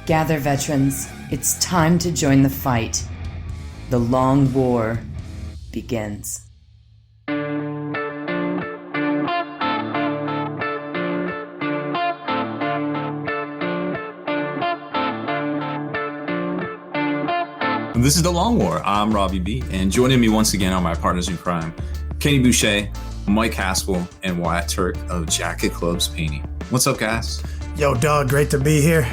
Gather, veterans. It's time to join the fight. The long war begins. This is The Long War. I'm Robbie B, and joining me once again are my partners in crime, Kenny Boucher, Mike Haspil, and Wyatt Turk of Jacket Clubs Painting. What's up, guys? Yo, dog, great to be here.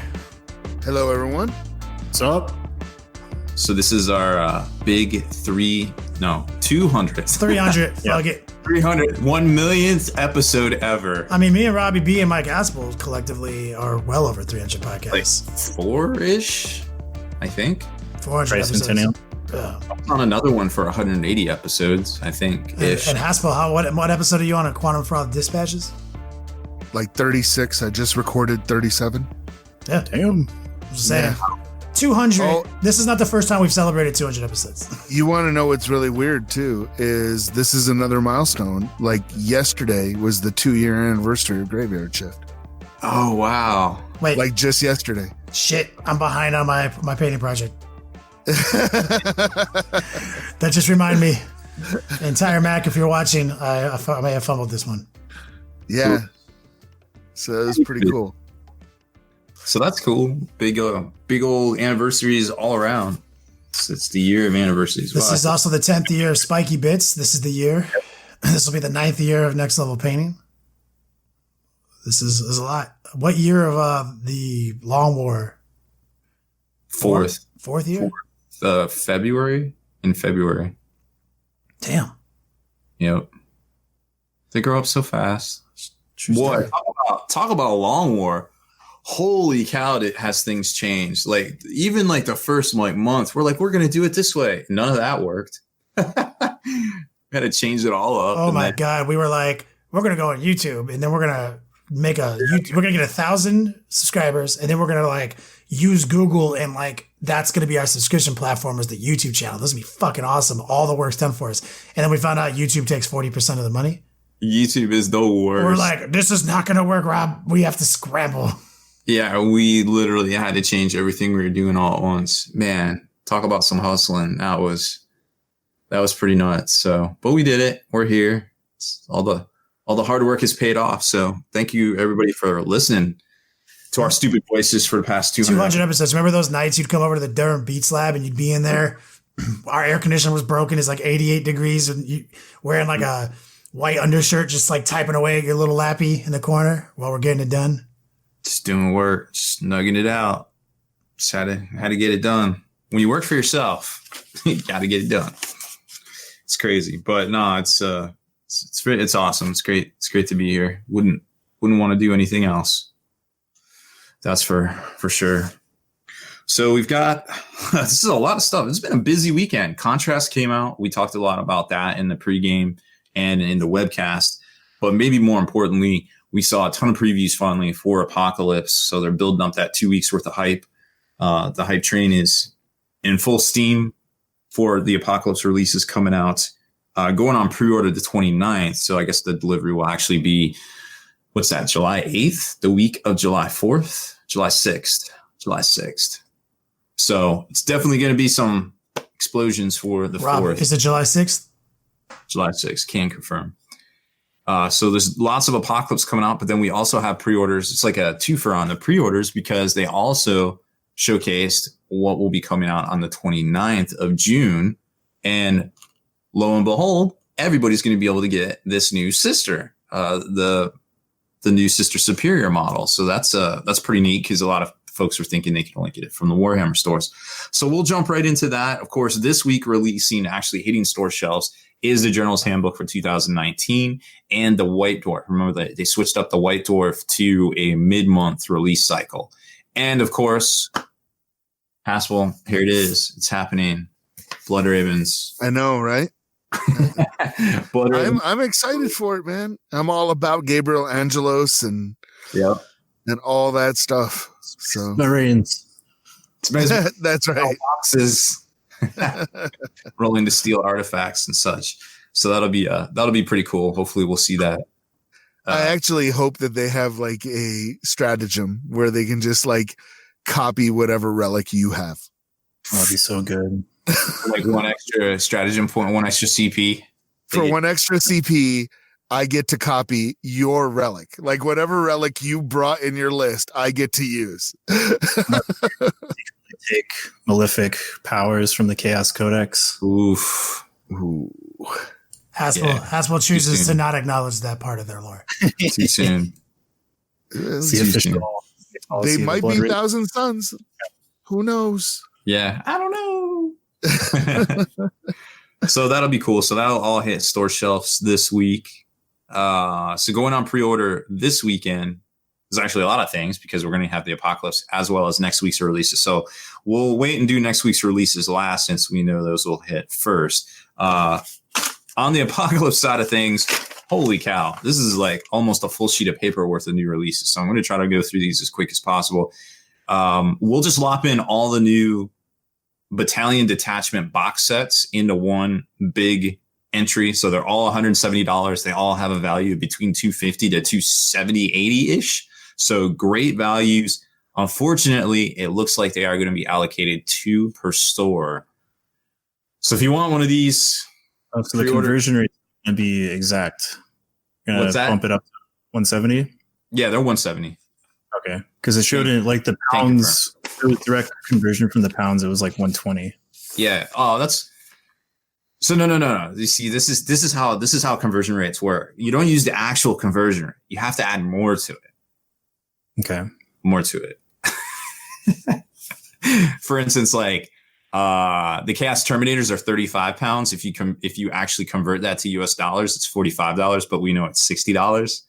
Hello, everyone. What's up? So this is our big 200. 300, fuck it. 300, 1 millionth episode ever. I mean, me and Robbie B and Mike Haspil collectively are well over 300 podcasts. Like 4-ish, I think. 400 episodes. On another one for 180 episodes, I think. And Haspil, what episode are you on at Quantum Fraud Dispatches? Like 36. I just recorded 37. Yeah. Damn. Just saying. Yeah. 200. Oh, this is not the first time we've celebrated 200 episodes. You want to know what's really weird, too, is this is another milestone. Like yesterday was the 2-year anniversary of Graveyard Shift. Oh, wow. Wait. Like just yesterday. Shit. I'm behind on my painting project. That just reminded me. Entire Mac, if you're watching, I may have fumbled this one. Yeah. So it's pretty cool. So that's cool. Big old anniversaries all around. It's the year of anniversaries. This is also the 10th year of Spiky Bits. This is the year. This will be the 9th year of Next Level Painting. This is a lot. What year of the Long War? Fourth year? February. Damn. Yep. They grow up so fast. Boy, talk about a long war. Holy cow, has things changed. Like, even like the first month, we're going to do it this way. None of that worked. Had to change it all up. Oh my God. We were like, we're going to go on YouTube and then we're going to we're going to get 1,000 subscribers and then we're going to like use Google and like, that's going to be our subscription platform is the YouTube channel. This is going to be fucking awesome. All the work's done for us. And then we found out YouTube takes 40% of the money. YouTube is the worst. We're like, this is not going to work, Rob. We have to scramble. Yeah, we literally had to change everything we were doing all at once. Man, talk about some hustling. That was pretty nuts. So, but we did it. We're here. All the hard work has paid off. So thank you everybody for listening to our stupid voices for the past 200 episodes. Remember those nights you'd come over to the Durham Beats Lab and you'd be in there. Our air conditioner was broken. It's like 88 degrees and you wearing like a white undershirt, just like typing away your little lappy in the corner while we're getting it done. Just doing work, just nugging it out. Just had to get it done. When you work for yourself, you got to get it done. It's crazy, but no, it's awesome. It's great. It's great to be here. Wouldn't want to do anything else. That's for sure. So we've got, this is a lot of stuff. It's been a busy weekend. Contrast came out. We talked a lot about that in the pregame and in the webcast, but maybe more importantly, we saw a ton of previews finally for Apocalypse. So they're building up that 2 weeks worth of hype. The hype train is in full steam for the Apocalypse releases coming out, going on pre-order the 29th. So I guess the delivery will actually be, what's that, July 8th, the week of July 4th, July 6th. So it's definitely going to be some explosions for the Rob, 4th. Is it July 6th? July 6th, can confirm. So there's lots of Apocalypse coming out, but then we also have pre-orders. It's like a twofer on the pre-orders because they also showcased what will be coming out on the 29th of June. And lo and behold, everybody's going to be able to get this new sister, the new Sister Superior model. So that's pretty neat because a lot of folks are thinking they can only get it from the Warhammer stores. So we'll jump right into that. Of course, this week actually hitting store shelves is the General's Handbook for 2019 and the White Dwarf. Remember that they switched up the White Dwarf to a mid-month release cycle. And of course, Haspil, here it is. It's happening. Blood Ravens. I know, right? I'm excited for it, man. I'm all about Gabriel Angelos and all that stuff. So Marines. That's right. Boxes. Rolling to steal artifacts and such. So that'll be pretty cool. Hopefully we'll see that. I actually hope that they have like a stratagem where they can just like copy whatever relic you have. Oh, that'd be so good. Like one extra stratagem point, one extra CP. For one extra CP, I get to copy your relic. Like whatever relic you brought in your list, I get to use. Take malefic powers from the Chaos Codex. Oof. Ooh. Haspil chooses to not acknowledge that part of their lore. Too soon. It's the official They policy of the might Blood be Ring. Thousand Suns. Who knows? Yeah, I don't know. So that'll be cool. So that'll all hit store shelves this week. So going on pre-order this weekend, there's actually a lot of things because we're going to have the Apocalypse as well as next week's releases. So we'll wait and do next week's releases last since we know those will hit first. On the Apocalypse side of things, holy cow, this is like almost a full sheet of paper worth of new releases. So I'm going to try to go through these as quick as possible. We'll just lop in all the new battalion detachment box sets into one big entry. So they're all $170. They all have a value between $250 to $270, $80-ish. So great values. Unfortunately, it looks like they are going to be allocated 2 per store. So if you want one of these, So the conversion rate is going to be exact. What's that? Bump it up to 170. yeah, they're 170. Okay, because it showed it like the pounds. It was direct conversion from the pounds. It was like 120. Yeah. Oh, that's so no. You see, this is how conversion rates work. You don't use the actual conversion rate. You have to add more to it. Okay. More to it. For instance, like the Chaos Terminators are 35 pounds. If you actually convert that to US dollars, it's $45, but we know it's $60.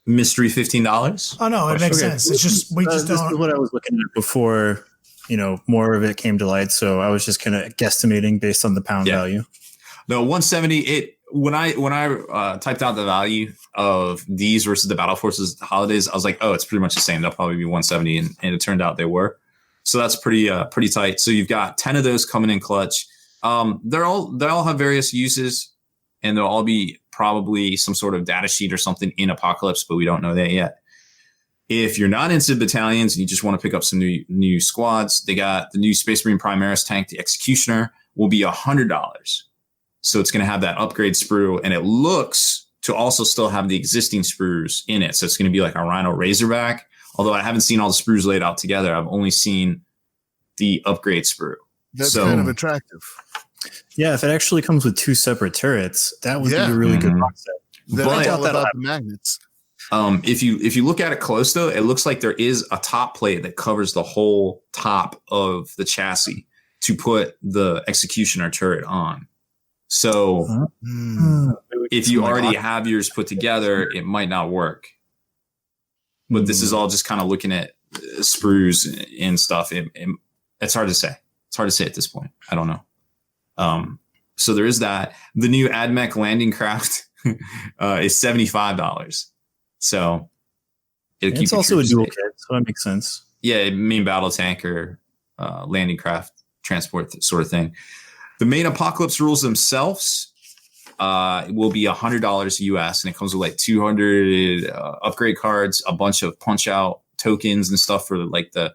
Mystery $15. Oh no, it makes sense. It's just This is don't. what I was looking at before. More of it came to light. So I was just kind of guesstimating based on the pound value. No, 170. When I typed out the value of these versus the Battle Forces Holidays, I was like, oh, it's pretty much the same. They'll probably be 170, and it turned out they were. So that's pretty tight. So you've got 10 of those coming in clutch. They all have various uses, and they'll all be probably some sort of data sheet or something in Apocalypse, but we don't know that yet. If you're not into battalions and you just want to pick up some new squads, they got the new Space Marine Primaris tank, the Executioner, will be $100. So it's going to have that upgrade sprue, and it looks to also still have the existing sprues in it. So it's going to be like a Rhino Razorback. Although I haven't seen all the sprues laid out together, I've only seen the upgrade sprue. That's kind of attractive. Yeah, if it actually comes with 2 separate turrets, that would be a really good box set. Then But- it's all about the magnets. If you look at it close though, it looks like there is a top plate that covers the whole top of the chassis to put the Executioner turret on. So if you already have yours put together, it might not work. But this is all just kind of looking at sprues and stuff. It's hard to say. It's hard to say at this point. I don't know. So there is that. The new AdMech landing craft is $75. So It's also a dual kit, so that makes sense. Yeah, main battle tanker, landing craft, transport sort of thing. The main Apocalypse rules themselves will be $100 US, and it comes with like 200 upgrade cards, a bunch of punch out tokens and stuff for like the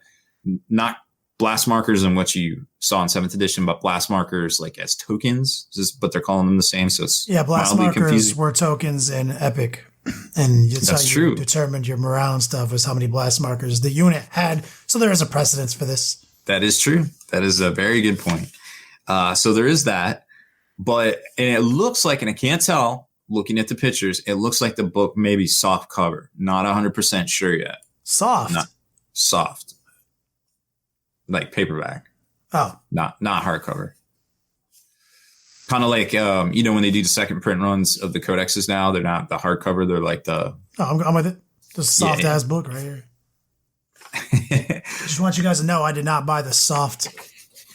not blast markers and what you saw in 7th edition, but blast markers like as tokens, but they're calling them the same. So it's blast mildly markers confusing. were tokens in Epic. And that's That's how true. you determined your morale and stuff was how many blast markers the unit had. So there is a precedence for this. That is true. That is a very good point. So there is that, and it looks like, and I can't tell looking at the pictures, it looks like the book may be soft cover. Not 100% sure yet. Soft. Not soft. Like paperback. Oh. Not hardcover. Kind of like, when they do the second print runs of the codexes now, they're not the hardcover. They're like the... Oh, I'm with it. This soft ass book right here. Just want you guys to know I did not buy the soft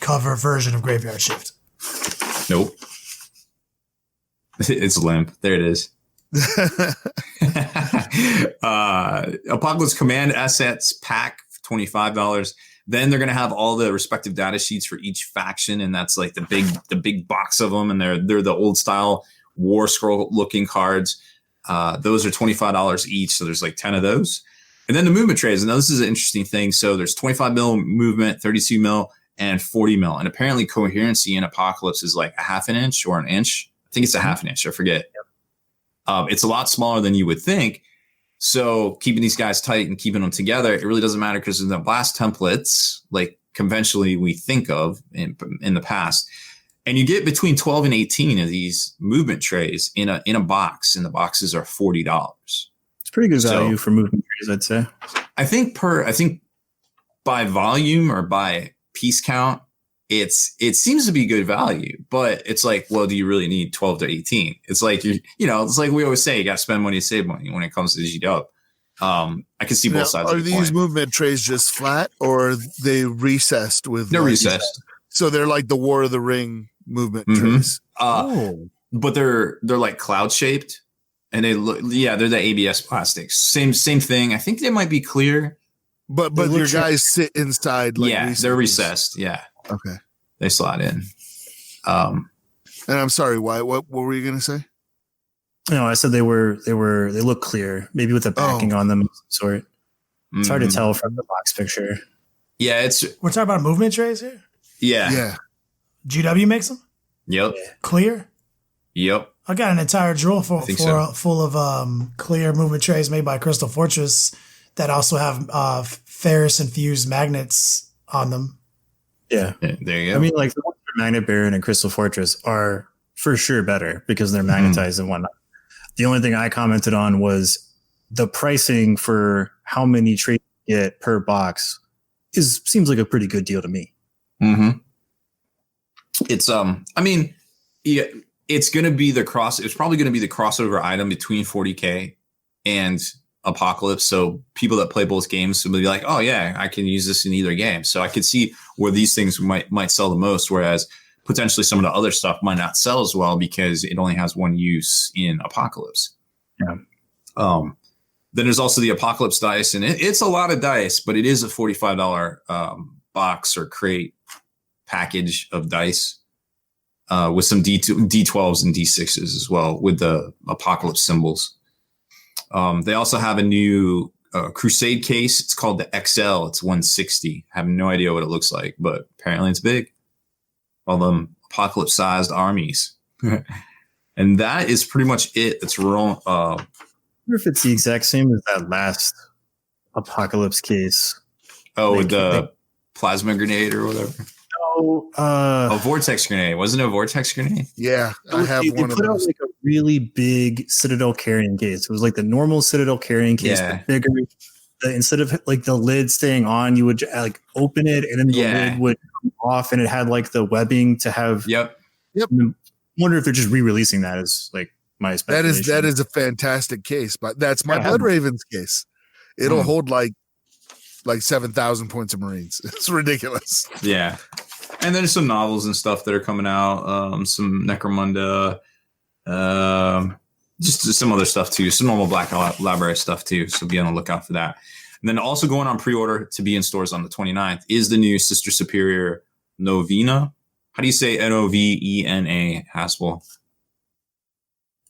cover version of Graveyard Shift. Nope. It's limp. There it is. Apocalypse Command Assets Pack, $25. Then they're going to have all the respective data sheets for each faction, and that's like the big box of them, and they're the old style War Scroll looking cards. Those are $25 each, so there's like 10 of those. And then the movement trays. Now this is an interesting thing. So there's 25 mil movement, 32 mil, and 40 mil. And apparently coherency in Apocalypse is like a half an inch or an inch. I think it's a half an inch. I forget. It's a lot smaller than you would think. So keeping these guys tight and keeping them together, it really doesn't matter because in the blast templates, like conventionally we think of in the past, and you get between 12 and 18 of these movement trays in a box, and the boxes are $40. It's pretty good value for movement trays, I'd say. I think by volume or by piece count, it seems to be good value, but it's like, well, do you really need 12 to 18? It's like, it's like we always say, you got to spend money to save money when it comes to GW. I can see both sides. Are these movement trays just flat, or are they recessed with? They're recessed. So they're like the War of the Ring movement trays. But they're like cloud shaped, and they look, they're the ABS plastics. Same thing. I think they might be clear, but your guys sit inside. Like they're recessed. Yeah. Okay. They slide in. And I'm sorry, why? What were you gonna say? No, I said they look clear, maybe with the backing on them of some sort. It's hard to tell from the box picture. Yeah, we're talking about movement trays here. Yeah. GW makes them. Yep. Clear. Yep. I got an entire drawer full of clear movement trays made by Crystal Fortress that also have ferrous infused magnets on them. Yeah. There you go. I mean, like the ones from Magnet Baron and Crystal Fortress are for sure better because they're magnetized and whatnot. The only thing I commented on was the pricing for how many trays you get per box seems like a pretty good deal to me. Mm-hmm. It's it's gonna be it's probably gonna be the crossover item between 40K and Apocalypse. So people that play both games will be like, oh yeah, I can use this in either game. So I could see where these things might sell the most, whereas potentially some of the other stuff might not sell as well because it only has one use in Apocalypse. Yeah. Then there's also the Apocalypse dice, and it's a lot of dice, but it is a $45 box or crate package of dice with some D12s and D6s as well with the Apocalypse symbols. They also have a new Crusade case. It's called the XL. It's 160. I have no idea what it looks like, but apparently it's big. All them Apocalypse-sized armies. And that is pretty much it. It's wrong. I wonder if it's the exact same as that last Apocalypse case. With the plasma grenade or whatever. A vortex grenade. Wasn't it a vortex grenade? Yeah, I have one of those. They put out like a really big Citadel carrying case. It was like the normal Citadel carrying case, but bigger. Instead of like the lid staying on, you would like open it and then the lid would come off, and it had like the webbing to have. Yep. I wonder if they're just re-releasing that as like my speculation. That is a fantastic case, but that's my Blood Ravens case. It'll hold like 7,000 points of Marines. It's ridiculous. Yeah. And there's some novels and stuff that are coming out. Some Necromunda, just some other stuff too. Some normal Black Library stuff too. So be on the lookout for that. And then also going on pre-order to be in stores on the 29th is the new Sister Superior Novena. How do you say Novena, Haspil?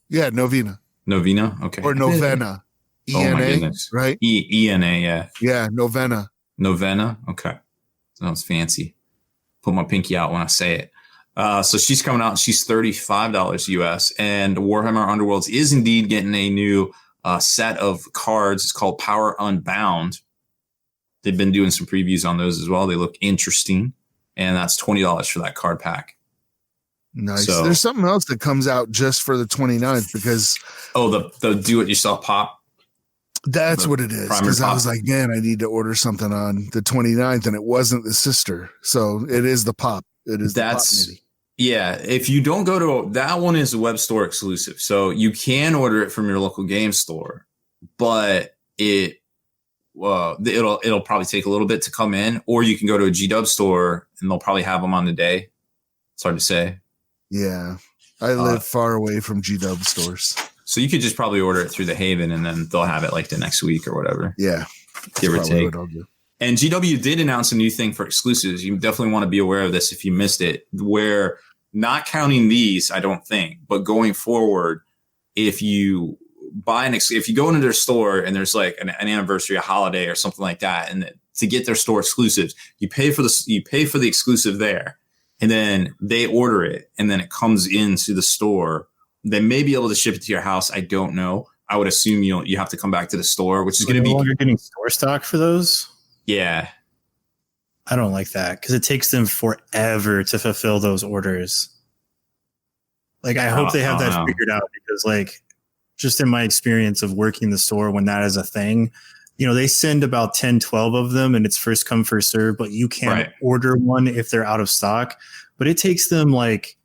Yeah, Novena. Novena? Okay. Or Novena. Oh my goodness. Right? ENA, yeah. Yeah, Novena. Novena? Okay. Sounds fancy. Put my pinky out when I say it. So she's coming out. She's $35 US. And Warhammer Underworlds is indeed getting a new set of cards. It's called Power Unbound. They've been doing some previews on those as well. They look interesting. And that's $20 for that card pack. Nice. So, there's something else that comes out just for the 29th because... the do-it-yourself pop? That's what it is. Because I was like, man, I need to order something on the 29th, and it wasn't the sister. So it is the pop. It is the pop nitty. Yeah. If you don't go to that one is a web store exclusive. So you can order it from your local game store, but it'll probably take a little bit to come in, or you can go to a GW store and they'll probably have them on the day. It's hard to say. Yeah. I live far away from GW stores. So you could just probably order it through the Haven and then they'll have it like the next week or whatever. Yeah. Give or take. And GW did announce a new thing for exclusives. You definitely want to be aware of this if you missed it, where not counting these, I don't think, but going forward, if you buy if you go into their store and there's like an anniversary, a holiday or something like that, and to get their store exclusives, you pay for the exclusive there, and then they order it, and then it comes into the store. They may be able to ship it to your house. I don't know. I would assume you have to come back to the store, which is going to be. You're getting store stock for those. Yeah, I don't like that because it takes them forever to fulfill those orders. Like, I hope they have that figured out, because, like, just in my experience of working the store when that is a thing, they send about 10, 12 of them and it's first come, first serve, but you can't order one if they're out of stock. But it takes them like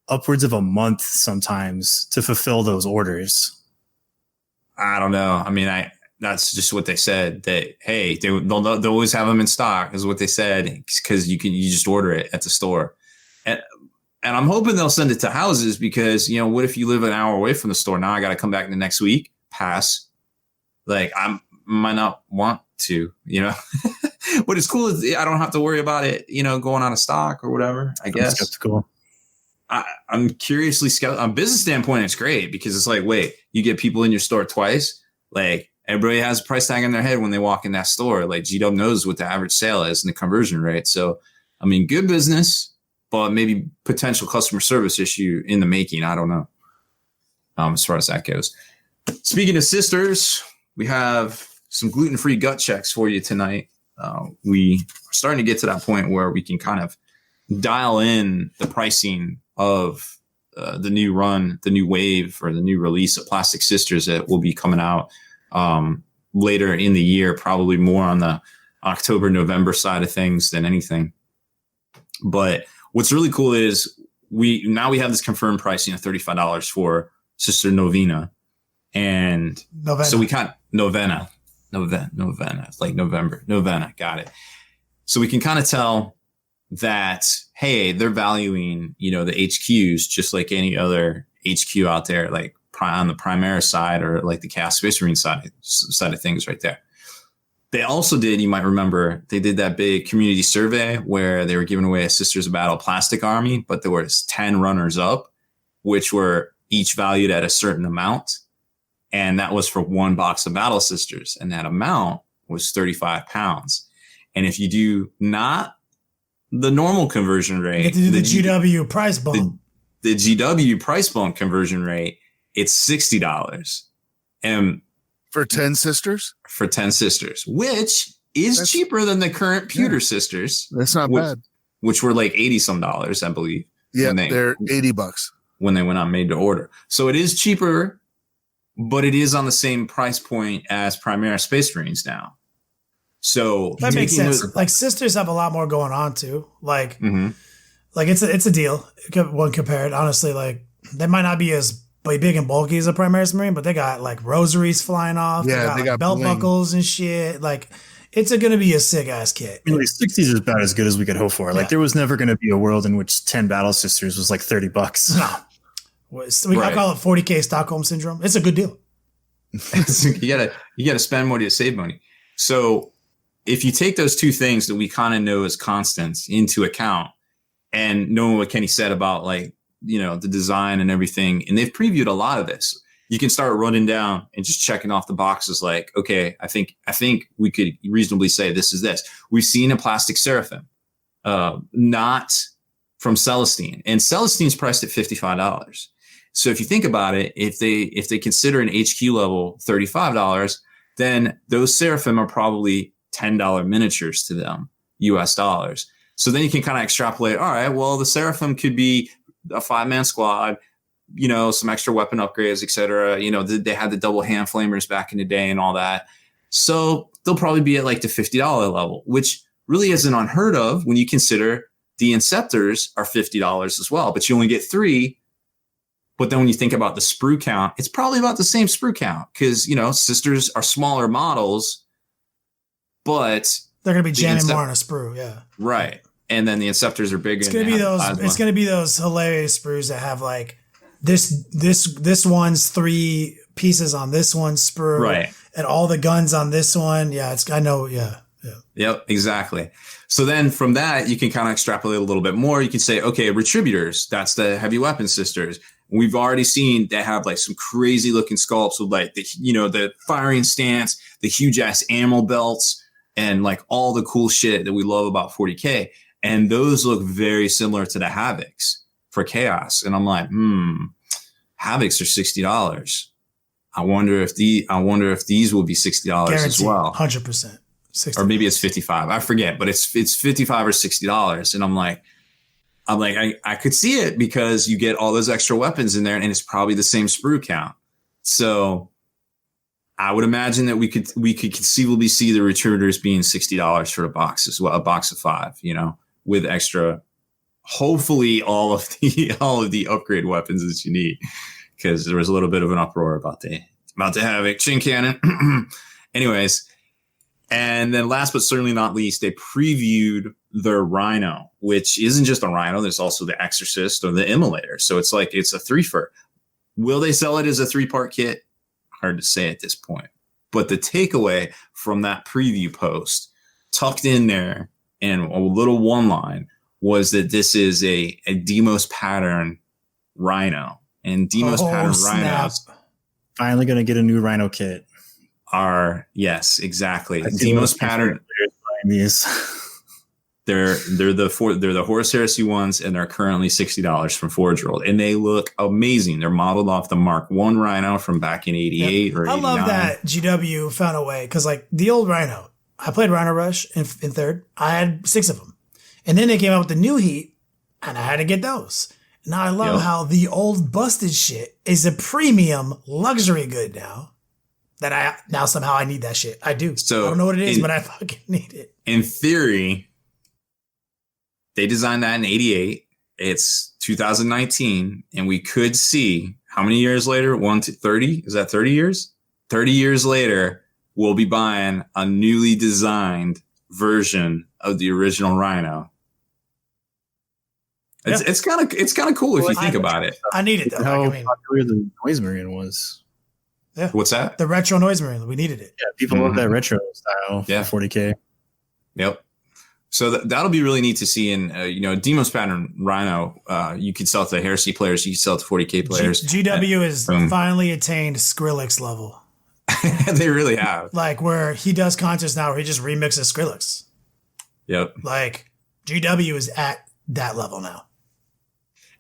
upwards of a month sometimes to fulfill those orders. I don't know. I mean, that's just what they said, that, hey, they'll always have them in stock is what they said, because you just order it at the store. And I'm hoping they'll send it to houses, because, what if you live an hour away from the store? Now I got to come back the next week. Pass. Like, I might not want to, What is cool is I don't have to worry about it, going out of stock or whatever, I guess. I'm skeptical. I'm curiously skeptical. On a business standpoint, it's great, because it's like, wait, you get people in your store twice. Like, everybody has a price tag on their head when they walk in that store. Like, GW knows what the average sale is and the conversion rate. So, I mean, good business, but maybe potential customer service issue in the making. I don't know. As far as that goes. Speaking of sisters, we have some gluten-free gut checks for you tonight. We are starting to get to that point where we can kind of dial in the pricing of the new run, the new wave, or the new release of Plastic Sisters that will be coming out later in the year, probably more on the October, November side of things than anything. But what's really cool is we have this confirmed pricing of $35 for Sister Novena. And so we can't Novena, like November, Novena. Got it. So we can kind of tell that, hey, they're valuing, the HQs just like any other HQ out there, like on the Primaris side or like the Chaos Space Marine side of things right there. They also did, you might remember, they did that big community survey where they were giving away a Sisters of Battle plastic army, but there was 10 runners up, which were each valued at a certain amount. And that was for one box of Battle Sisters. And that amount was 35 pounds. And if you do not the normal conversion rate, the GW price bump, the GW price bump conversion rate, it's $60. And for 10 sisters? For 10 sisters, which is cheaper than the current pewter sisters. That's not bad. Which were like $80 some, I believe. Yeah, they're $80 when they went on made to order. So it is cheaper, but it is on the same price point as Primaris Space Marines now. So that makes sense. Like sisters have a lot more going on too. Like, like it's a deal when compared. Honestly, like they might not be as big and bulky as a Primaris Marine, but they got like rosaries flying off. Yeah, they got belt buckles and shit. Like it's going to be a sick ass kit. I mean, like 60s is about as good as we could hope for. Like there was never going to be a world in which 10 Battle Sisters was like $30. No, I call it 40K Stockholm syndrome. It's a good deal. you gotta spend money to save money. So if you take those two things that we kind of know as constants into account, and knowing what Kenny said about like, the design and everything, and they've previewed a lot of this, you can start running down and just checking off the boxes like, okay, I think we could reasonably say this is this. We've seen a plastic Seraphim, not from Celestine, and Celestine's priced at $55. So if you think about it, if they consider an HQ level $35, then those Seraphim are probably $10 miniatures to them, US dollars. So then you can kind of extrapolate, all right, well, the Seraphim could be a 5-man squad, some extra weapon upgrades, et cetera. They had the double hand flamers back in the day and all that. So they'll probably be at like the $50 level, which really isn't unheard of when you consider the Inceptors are $50 as well, but you only get 3. But then when you think about the sprue count, it's probably about the same sprue count because, sisters are smaller models, but they're going to be jamming more on a sprue. Yeah. Right. And then the Inceptors are bigger. It's going to be those hilarious sprues that have like this one's 3 pieces on this one sprue. Right. And all the guns on this one. Yeah. I know. Yeah. Yep, exactly. So then from that, you can kind of extrapolate a little bit more. You can say, okay, Retributors, that's the heavy weapon sisters. We've already seen they have like some crazy looking sculpts with like the firing stance, the huge ass ammo belts, and like all the cool shit that we love about 40K. And those look very similar to the Havocs for Chaos. And I'm like, Havocs are $60. I wonder if these will be $60 as well. 100%. Or maybe it's 55. I forget, but it's 55 or $60. And I'm like, I could see it because you get all those extra weapons in there and it's probably the same sprue count. So I would imagine that we could conceivably see the returners being $60 for a box as well, a box of 5, with extra, hopefully all of the upgrade weapons that you need. Because there was a little bit of an uproar about the Havoc Chin Cannon. Anyways, and then last but certainly not least, they previewed their Rhino, which isn't just a Rhino. There's also the Exorcist or the Immolator. So it's like it's a 3-fer. Will they sell it as a 3-part kit? Hard to say at this point. But the takeaway from that preview post, tucked in there in a little one line, was that this is a Demos pattern Rhino. And Demos pattern Rhinos finally going to get a new Rhino kit. Yes, exactly. Demos pattern. These. They're the Horus Heresy ones, and they're currently $60 from Forge World, and they look amazing. They're modeled off the Mark I Rhino from back in '88 or '89. I love that GW found a way, because like the old Rhino, I played Rhino Rush in 3rd. I had 6 of them, and then they came out with the new heat, and I had to get those. Now I love how the old busted shit is a premium luxury good now. Now somehow I need that shit. I do. So I don't know what it is, but I fucking need it. In theory, they designed that in '88. It's 2019, and we could see how many years later? 30? Is that 30 years? 30 years later, we'll be buying a newly designed version of the original Rhino. It's kind of cool if you think about it. I need it though. How popular the Noise Marine was. Yeah. What's that? The retro Noise Marine. We needed it. Yeah, people love that retro style. Yeah, 40K. Yep. So that'll be really neat to see. In Demos pattern Rhino, you could sell it to Heresy players. You could sell it to 40K players. GW has finally attained Skrillex level. They really have. Like where he does contests now, where he just remixes Skrillex. Yep. Like GW is at that level now.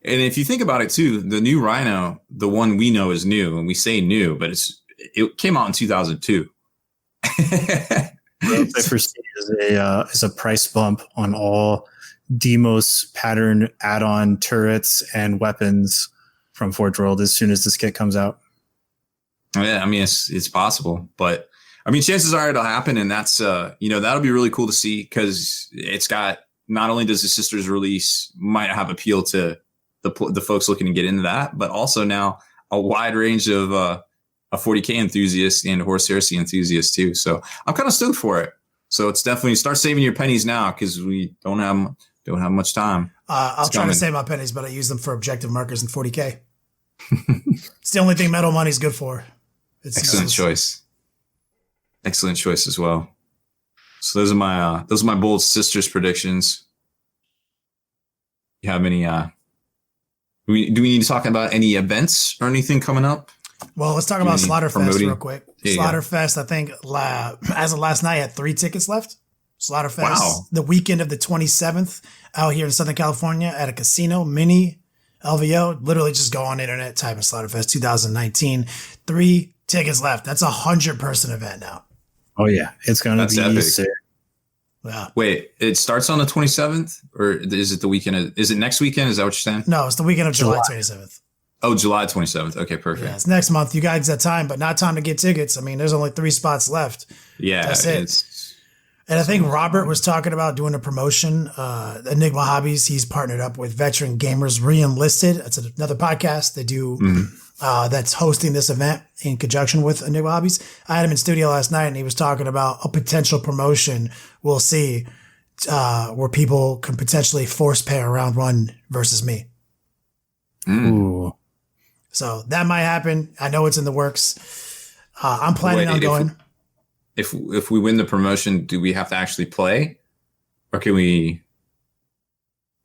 And if you think about it too, the new Rhino, the one we know is new, and we say new, but it came out in 2002. I foresee is a price bump on all Demos pattern add-on turrets and weapons from Forge World as soon as this kit comes out. Yeah, I mean it's possible, but I mean chances are it'll happen, and that's that'll be really cool to see, because it's got, not only does the Sisters release might have appeal to the folks looking to get into that, but also now a wide range of a 40K enthusiast and a Horus Heresy enthusiast too. So I'm kind of stoked for it. So it's definitely start saving your pennies now, because we don't have much time. I'll try to save my pennies, but I use them for objective markers in 40K. It's the only thing metal money's good for. Excellent choice. Excellent choice as well. So those are my bold Sisters predictions. You have any? Do we need to talk about any events or anything coming up? Well, let's talk about Slaughterfest real quick. Yeah, Slaughterfest, I think, as of last night, had 3 tickets left. Slaughterfest, the weekend of the 27th, out here in Southern California at a casino, mini LVO. Literally just go on the internet, type in Slaughterfest 2019. 3 tickets left. That's a 100-person event now. Oh, yeah. It's going to be epic. sick. Yeah. Wait, it starts on the 27th, or is it the weekend? Is it next weekend? Is that what you're saying? No, it's the weekend of July 27th. Oh, July 27th. Okay, perfect. Yeah, it's next month. You guys got time, but not time to get tickets. I mean, there's only 3 spots left. Yeah. That's it. And I think Robert was talking about doing a promotion. Enigma Hobbies, he's partnered up with Veteran Gamers Re-Enlisted. That's another podcast they do that's hosting this event in conjunction with Enigma Hobbies. I had him in studio last night, and he was talking about a potential promotion we'll see where people can potentially force pair round 1 versus me. Ooh. So that might happen. I know it's in the works. I'm planning on going. If we win the promotion, do we have to actually play, or can we?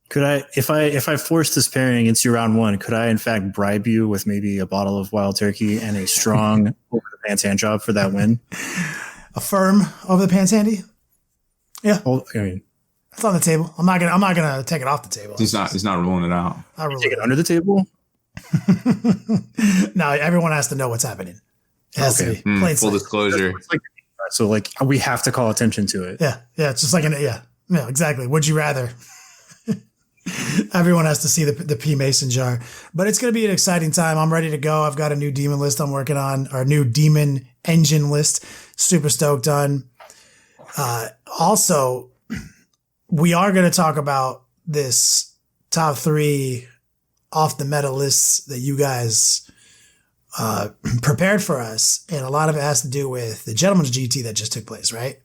Could I, if I force this pairing into round one, could I in fact bribe you with maybe a bottle of Wild Turkey and a strong over the pants hand job for that win? A firm over the pants handy? Yeah. Well, I mean, it's on the table. I'm not gonna take it off the table. He's not rolling it out. Take it under the table? No, everyone has to know what's happening. It has to be plain full sight. disclosure. So like we have to call attention to it. Yeah. It's just like yeah, exactly. Would you rather? Everyone has to see the P Mason jar, but it's going to be an exciting time. I'm ready to go. I've got a new demon list I'm working on, our new demon engine list. Super stoked on. Also, we are going to talk about this top 3 off the meta lists that you guys prepared for us, and a lot of it has to do with the Gentleman's GT that just took place, right?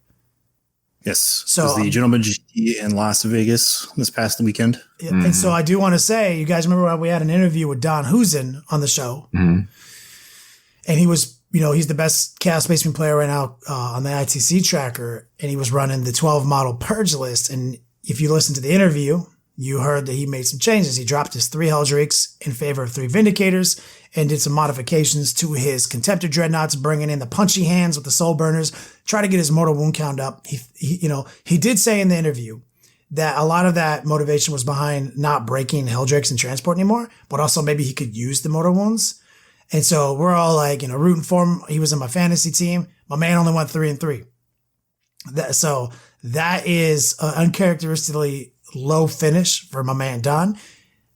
Yes. So it was the Gentleman GT in Las Vegas this past weekend. And so I do want to say, you guys remember we had an interview with Don Husen on the show, and he was, he's the best Chaos Spaceman player right now on the ITC tracker, and he was running the 12 model purge list. And if you listen to the interview, you heard that he made some changes. He dropped his 3 Helldrakes in favor of 3 Vindicators and did some modifications to his Contemptor Dreadnoughts, bringing in the punchy hands with the Soul Burners, try to get his mortal wound count up. He did say in the interview that a lot of that motivation was behind not breaking Helldrakes in transport anymore, but also maybe he could use the mortal wounds. And so we're all like, rooting for him. He was in my fantasy team. My man only went 3-3. So that is uncharacteristically low finish for my man Don.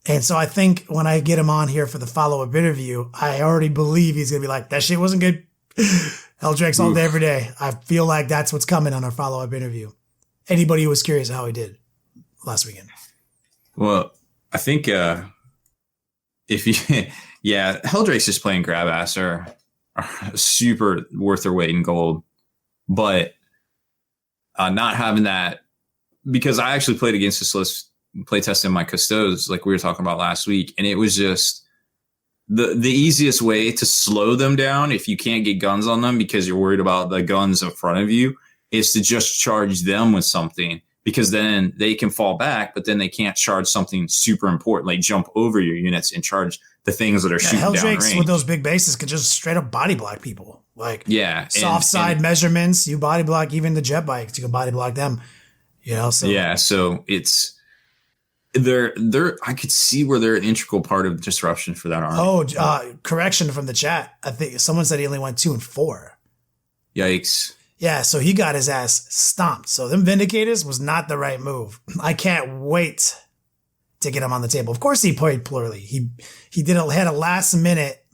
And so I think when I get him on here for the follow-up interview, I already believe he's going to be like, that shit wasn't good. Helldrakes all day, every day. I feel like that's what's coming on our follow-up interview. Anybody who was curious how he did last weekend. Well, I think Helldrakes just playing grab ass are super worth their weight in gold. But not having that, because I actually played against this list, play testing my Custodes like we were talking about last week, and it was just the easiest way to slow them down if you can't get guns on them because you're worried about the guns in front of you is to just charge them with something, because then they can fall back, but then they can't charge something super important, like jump over your units and charge the things that are shooting down range. Helldrakes with those big bases could just straight up body block people. Like soft side measurements, you body block even the jet bikes, you can body block them. So it's they're I could see where they're an integral part of disruption for that army. Correction from the chat. I think someone said he only went 2-4. Yikes. Yeah, so he got his ass stomped. So them Vindicators was not the right move. I can't wait to get him on the table. Of course he played poorly. He had a last minute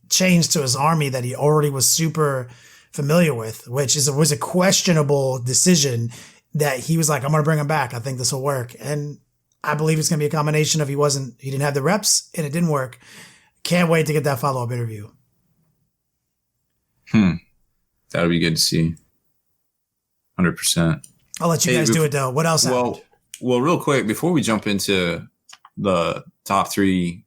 change to his army that he already was super familiar with, which was a questionable decision. That he was like, I'm going to bring him back. I think this will work. And I believe it's going to be a combination of he didn't have the reps and it didn't work. Can't wait to get that follow-up interview. That would be good to see. 100%. I'll let you guys do it though. What else happened? Well, real quick, before we jump into the top 3,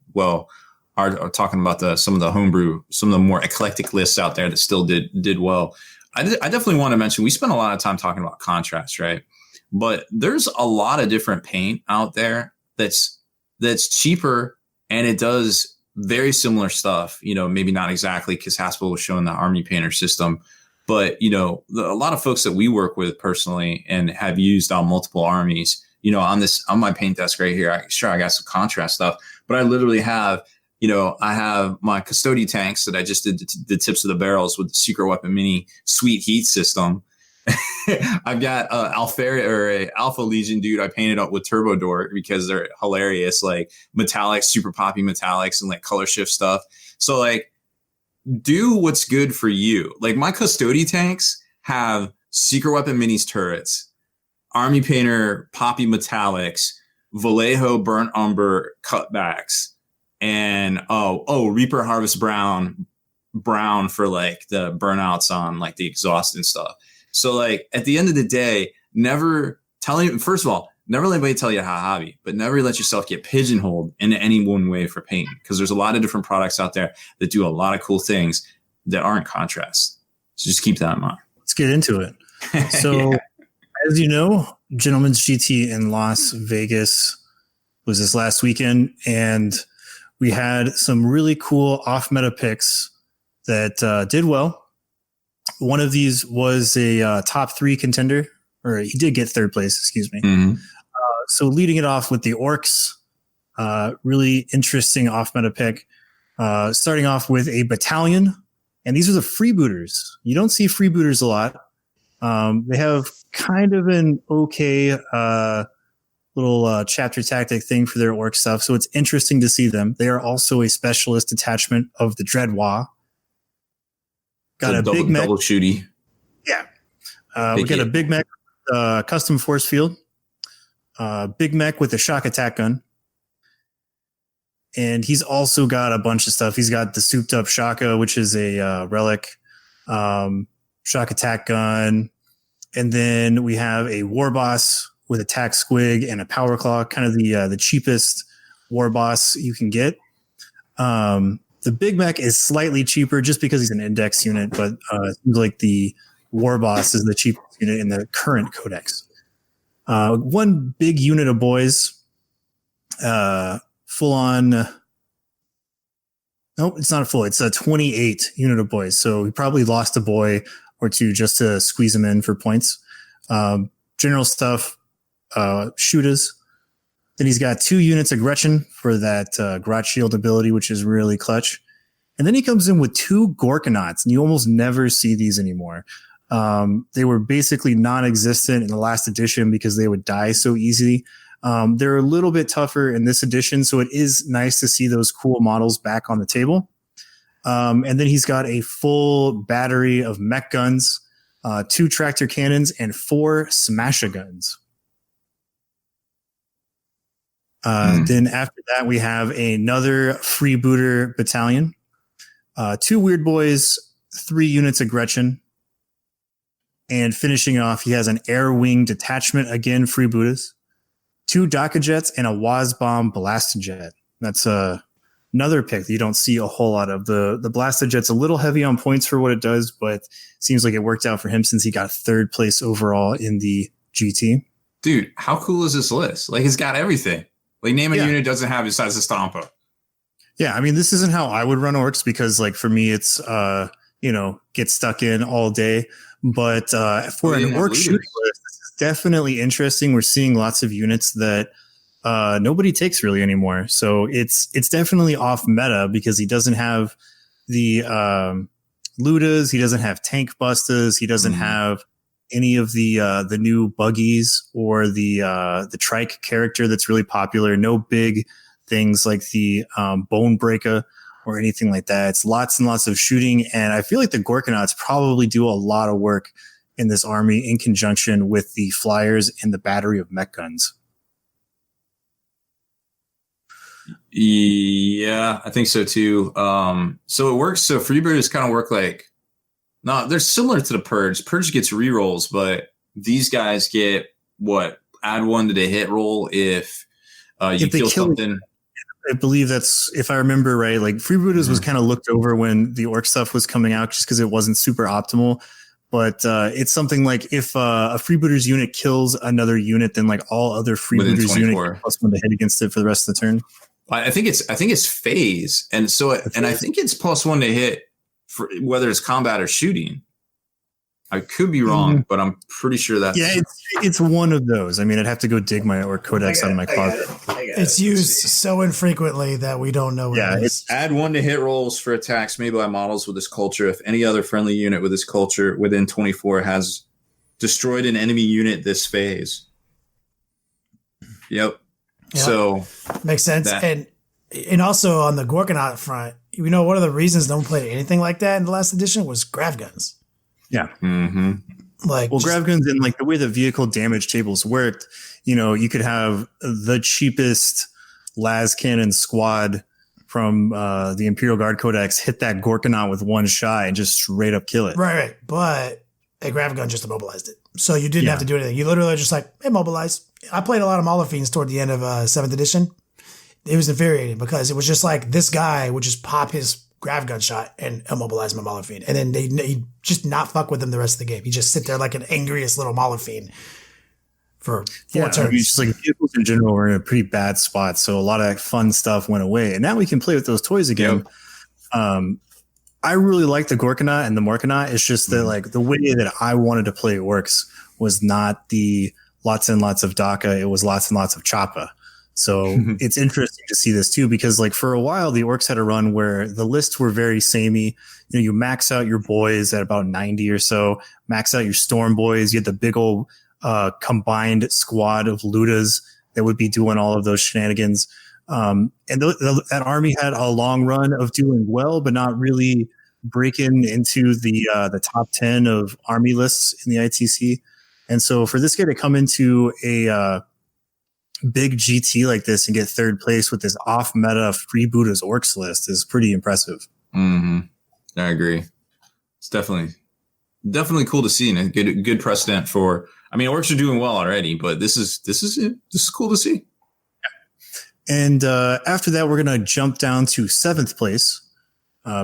are talking about some of the homebrew, some of the more eclectic lists out there that still did well. I definitely want to mention, we spent a lot of time talking about contrast, right? But there's a lot of different paint out there that's cheaper and it does very similar stuff. Maybe not exactly because Haspil was showing the army painter system, but a lot of folks that we work with personally and have used on multiple armies, on my paint desk right here, I got some contrast stuff, but I literally have, I have my Custodian tanks that I just did the tips of the barrels with the Secret Weapon Mini Sweet Heat system. I've got a Alpha Legion dude I painted up with Turbo Door because they're hilarious, like metallics, super poppy metallics, and like color shift stuff. So like, do what's good for you. Like my Custodian tanks have Secret Weapon Minis turrets, Army Painter poppy metallics, Vallejo burnt umber cutbacks, and Reaper Harvest brown for like the burnouts on like the exhaust and stuff. So like at the end of the day, never let anybody tell you how hobby, but never let yourself get pigeonholed into any one way for paint, because there's a lot of different products out there that do a lot of cool things that aren't contrast. So just keep that in mind. Let's get into it. So as you know, Gentleman's GT in Las Vegas was this last weekend, and we had some really cool off-meta picks that did well. One of these was a top 3 contender, or he did get 3rd place, excuse me. Mm-hmm. So leading it off with the Orcs, really interesting off-meta pick. Starting off with a battalion, and these are the freebooters. You don't see freebooters a lot. They have kind of an okay little chapter tactic thing for their orc stuff, so it's interesting to see them. They are also a specialist detachment of the Dreadwa. Got a big mech. Double shooty. Yeah. We got a big mech, custom force field, big mech with a shock attack gun. And he's also got a bunch of stuff. He's got the souped up Shaka, which is a relic, shock attack gun. And then we have a war boss with a tack squig and a power claw, kind of the cheapest war boss you can get. The big mech is slightly cheaper just because he's an index unit, but it seems like the war boss is the cheapest unit in the current codex. One big unit of boys, full on. Nope, it's not a full. It's a 28 unit of boys. So he probably lost a boy or two just to squeeze him in for points. General stuff, shooters. Then he's got 2 units of Gretchen for that Grot Shield ability, which is really clutch. And then he comes in with 2 Gorkanauts, and you almost never see these anymore. They were basically non-existent in the last edition because they would die so easily. They're a little bit tougher in this edition, so it is nice to see those cool models back on the table. And then he's got a full battery of mech guns, 2 tractor cannons, and 4 smasher guns. Then after that, we have another freebooter battalion, 2 weird boys, 3 units of Gretchen. And finishing off, he has an air wing detachment, again, freebooters, 2 Daka jets, and a Wazbomb Blastojet. That's another pick that you don't see a whole lot of. The Blastojet's a little heavy on points for what it does, but seems like it worked out for him since he got 3rd place overall in the GT. Dude, how cool is this list? Like, it's got everything. Like, name a unit doesn't have besides the Stompa. Yeah, I mean, this isn't how I would run orcs because, like, for me, it's, get stuck in all day. But for an orc shooting list, this is definitely interesting. We're seeing lots of units that nobody takes really anymore. So it's definitely off meta because he doesn't have the Ludas, he doesn't have tank busters, he doesn't have any of the new buggies or the trike character that's really popular. No big things like the bone breaker or anything like that. It's lots and lots of shooting, and I feel like the Gorkanauts probably do a lot of work in this army in conjunction with the flyers and the battery of mech guns. Yeah, I think so too. So it works. So freebooters kind of work like, no, they're similar to the Purge. Purge gets rerolls, but these guys get add 1 to the hit roll if you kill something. I believe that's, if I remember right, like freebooters was kind of looked over when the orc stuff was coming out just because it wasn't super optimal. But it's something like if a freebooters unit kills another unit, then like all other freebooters units get +1 to hit against it for the rest of the turn. I think it's phase, and so and I think it's +1 to hit for whether it's combat or shooting. I could be wrong, but I'm pretty sure that's... Yeah, it's one of those. I mean, I'd have to go dig my orc codex out of my closet. It's used so infrequently that we don't know what it is. It's add 1 to hit rolls for attacks made by models with this culture if any other friendly unit with this culture within 24 has destroyed an enemy unit this phase. Yep. So... Makes sense. And also on the Gorkanaut front, one of the reasons no one played anything like that in the last edition was grav guns. Yeah. Mm-hmm. Grav guns and like the way the vehicle damage tables worked, you could have the cheapest las cannon squad from the Imperial Guard Codex hit that Gorkanaut with 1 shot and just straight up kill it. Right. But a grav gun just immobilized it. So you didn't have to do anything. You literally just like immobilize. I played a lot of Maulafines toward the end of 7th edition. It was infuriating because it was just like this guy would just pop his grav gun shot and immobilize my Maulafine. And then he'd just not fuck with him the rest of the game. He'd just sit there like an angriest little Maulafine for 4 turns. I mean, just like vehicles in general were in a pretty bad spot, so a lot of that fun stuff went away, and now we can play with those toys again. Yep. I really like the Gorkanaut and the Morkanaut. It's just that like the way that I wanted to play Orcs was not the lots and lots of Daka. It was lots and lots of Choppa. So it's interesting to see this too, because like for a while, the Orcs had a run where the lists were very samey. You know, you max out your boys at about 90 or so, max out your Storm boys. You had the big old combined squad of Ludas that would be doing all of those shenanigans. And that army had a long run of doing well, but not really breaking into the top 10 of army lists in the ITC. And so for this guy to come into a big GT like this and get third place with this off meta freebooters Orcs list is pretty impressive. Mm-hmm. I agree. It's definitely cool to see, and a good precedent for. I mean, Orcs are doing well already, but this is cool to see. And after that, we're going to jump down to 7th place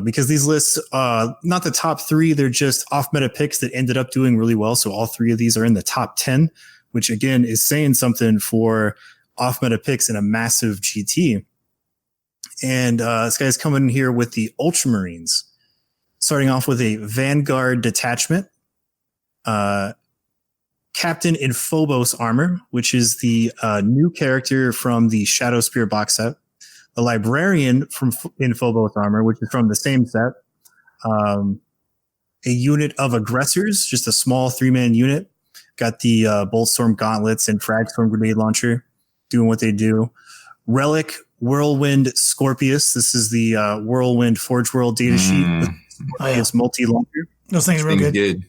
because these lists, not the top 3, they're just off-meta picks that ended up doing really well. So all 3 of these are in the top 10, which again is saying something for off-meta picks in a massive GT. And this guy's coming in here with the Ultramarines, starting off with a Vanguard detachment. Captain in Phobos armor, which is the new character from the Shadow Spear box set. The Librarian in Phobos armor, which is from the same set. A unit of Aggressors, just a small 3-man unit. Got the Boltstorm gauntlets and Fragstorm grenade launcher doing what they do. Relic Whirlwind Scorpius. This is the Whirlwind Forge World data sheet. It's multi-launcher. Those things are real good.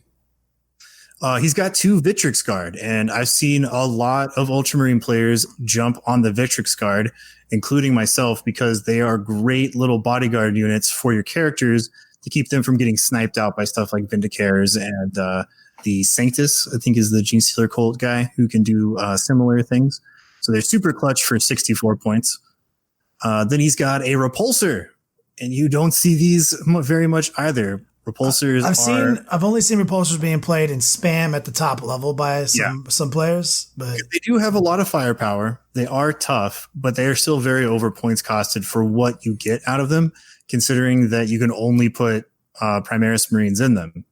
He's got 2 Victrix Guard, and I've seen a lot of Ultramarine players jump on the Victrix Guard, including myself, because they are great little bodyguard units for your characters to keep them from getting sniped out by stuff like Vindicares and the Sanctus, I think is the Gene Stealer Cult guy who can do similar things. So they're super clutch for 64 points. Then he's got a Repulsor, and you don't see these very much either. Repulsors I've only seen repulsors being played in spam at the top level by some players, but they do have a lot of firepower. They are tough, but they are still very over points costed for what you get out of them, considering that you can only put Primaris Marines in them.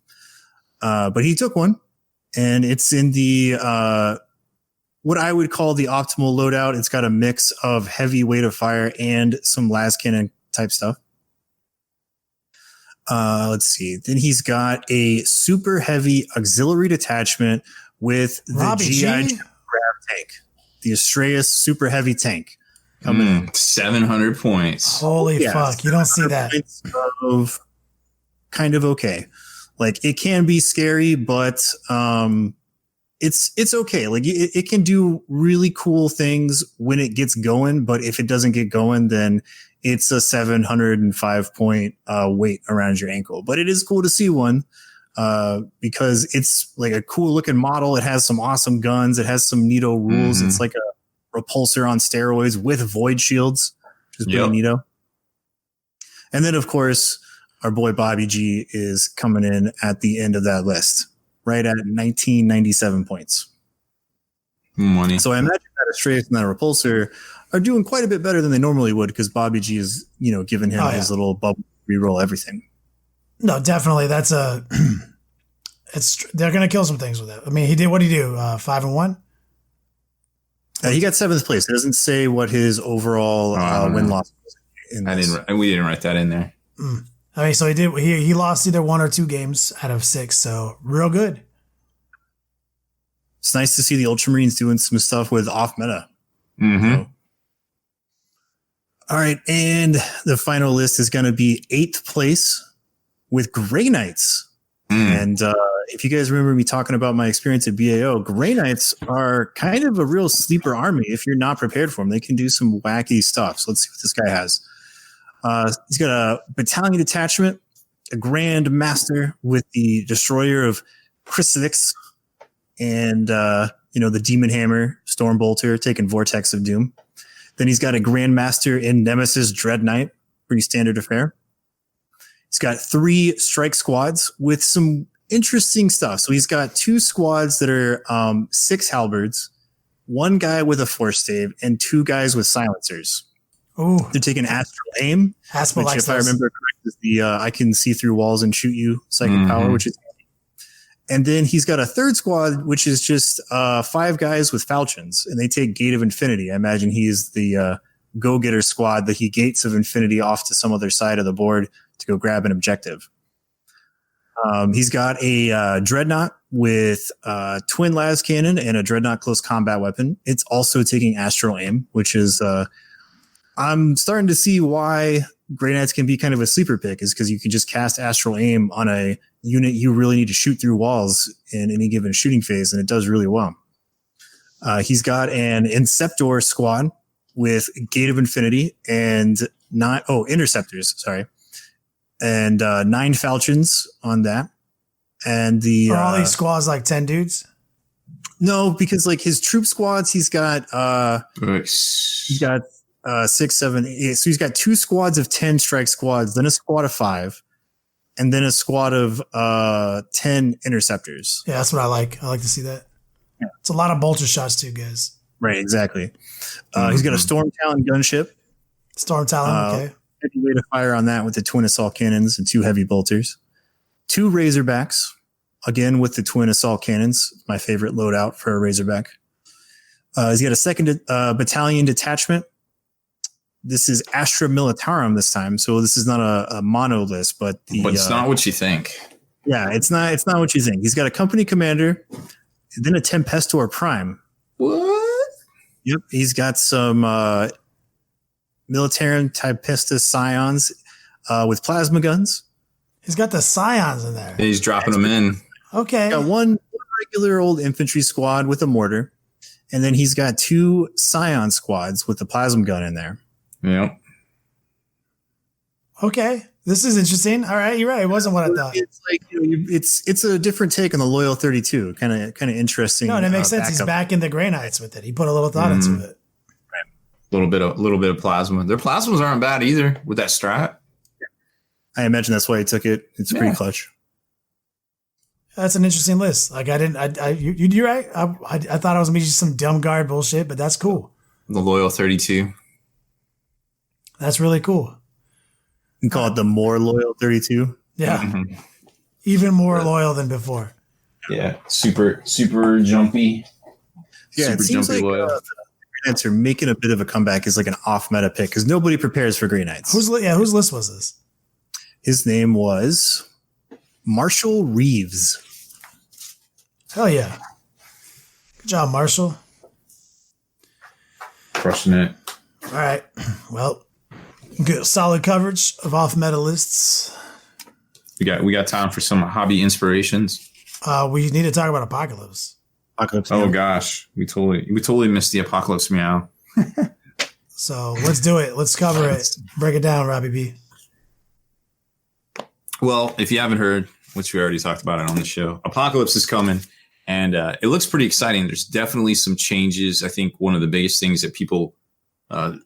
But he took one, and it's in the what I would call the optimal loadout. It's got a mix of heavy weight of fire and some las cannon type stuff. Let's see. Then he's got a super heavy auxiliary detachment with the GI grab tank, the Astraeus super heavy tank coming in. 700 points. Holy fuck. You don't see that. Of kind of okay. Like it can be scary, but, it's okay. Like it can do really cool things when it gets going, but if it doesn't get going, then it's a 705 point weight around your ankle. But it is cool to see one because it's like a cool looking model. It has some awesome guns. It has some neato rules. It's like a repulsor on steroids with void shields, which is pretty neato. And then, of course, our boy Bobby G is coming in at the end of that list, right at 1997 points. Money. So I imagine that Astraeus and that Repulsor are doing quite a bit better than they normally would because Bobby G is, giving him his little bubble reroll everything. No, definitely. That's they're going to kill some things with it. I mean, what did he do? 5-1? He got 7th place. It doesn't say what his overall win-loss was. We didn't write that in there. I mean, so he lost either 1 or 2 games out of 6. So real good. It's nice to see the Ultramarines doing some stuff with off meta. Mm-hmm. All right. And the final list is going to be 8th place with Grey Knights. And if you guys remember me talking about my experience at BAO, Grey Knights are kind of a real sleeper army. If you're not prepared for them, they can do some wacky stuff. So let's see what this guy has. He's got a battalion detachment, a Grand Master with the Destroyer of Chrysalix, and the Demon Hammer, Storm Bolter, taking Vortex of Doom. Then he's got a Grandmaster in Nemesis Dread Knight, pretty standard affair. He's got 3 strike squads with some interesting stuff. So he's got 2 squads that are 6 halberds, one guy with a force stave, and 2 guys with silencers. Ooh. They're taking astral aim, Haspil which, if I remember correct, is the I can see through walls and shoot you psychic power, which is. And then he's got a third squad, which is just 5 guys with falchions, and they take Gate of Infinity. I imagine he's the go-getter squad that he gates of Infinity off to some other side of the board to go grab an objective. He's got a Dreadnought with twin las cannon and a Dreadnought close combat weapon. It's also taking astral aim, which is I'm starting to see why Grey Knights can be kind of a sleeper pick, is because you can just cast astral aim on a unit you really need to shoot through walls in any given shooting phase, and it does really well. He's got an Inceptor squad with Gate of Infinity and Interceptors, sorry. And 9 falchions on that. And are all these squads like 10 dudes? No, because like his troop squads, he's got 6, 7, 8. So he's got 2 squads of 10 strike squads, then a squad of 5, and then a squad of 10 interceptors. Yeah, that's what I like. I like to see that. Yeah. It's a lot of bolter shots too, guys. Right, exactly. He's got a Storm Talon gunship. Storm Talon, okay. Heavy rate of fire on that with the twin assault cannons and 2 heavy bolters. 2 Razorbacks, again with the twin assault cannons, my favorite loadout for a Razorback. He's got a 2nd battalion detachment. This is Astra Militarum this time, so this is not a mono list, but it's not what you think. Yeah, it's not what you think. He's got a company commander, and then a Tempestor Prime. What? Yep, he's got some Militarum Tempestus Scions with plasma guns. He's got the Scions in there. He's dropping them in. Okay. Got one regular old infantry squad with a mortar, and then he's got 2 Scion squads with the plasma gun in there. Yep. Okay. This is interesting. All right, you're right. It wasn't what I thought. It's like it's a different take on the Loyal 32. Kind of interesting. No, and it makes sense. He's back in the Grey Knights with it. He put a little thought into it. A little bit of plasma. Their plasmas aren't bad either with that strat. I imagine that's why he took it. It's pretty clutch. That's an interesting list. Like you're right. I thought it was gonna be just some dumb guard bullshit, but that's cool. The Loyal 32. That's really cool. You can call it the more Loyal 32. Yeah. Mm-hmm. Even more loyal than before. Yeah. Super jumpy. Yeah, super it seems jumpy like loyal. the Grey Knights are making a bit of a comeback as like an off meta pick because nobody prepares for Grey Knights. Whose list was this? His name was Marshall Reeves. Hell yeah. Good job, Marshall. Crushing it. All right. Well, good solid coverage of off meta lists. We got time for some hobby inspirations. We need to talk about Apocalypse. Oh gosh, we totally missed the Apocalypse Meow. So let's do it. Let's cover it. Break it down, Robbie B. Well, if you haven't heard, which we already talked about it on the show, Apocalypse is coming, and it looks pretty exciting. There's definitely some changes. I think one of the biggest things that people kind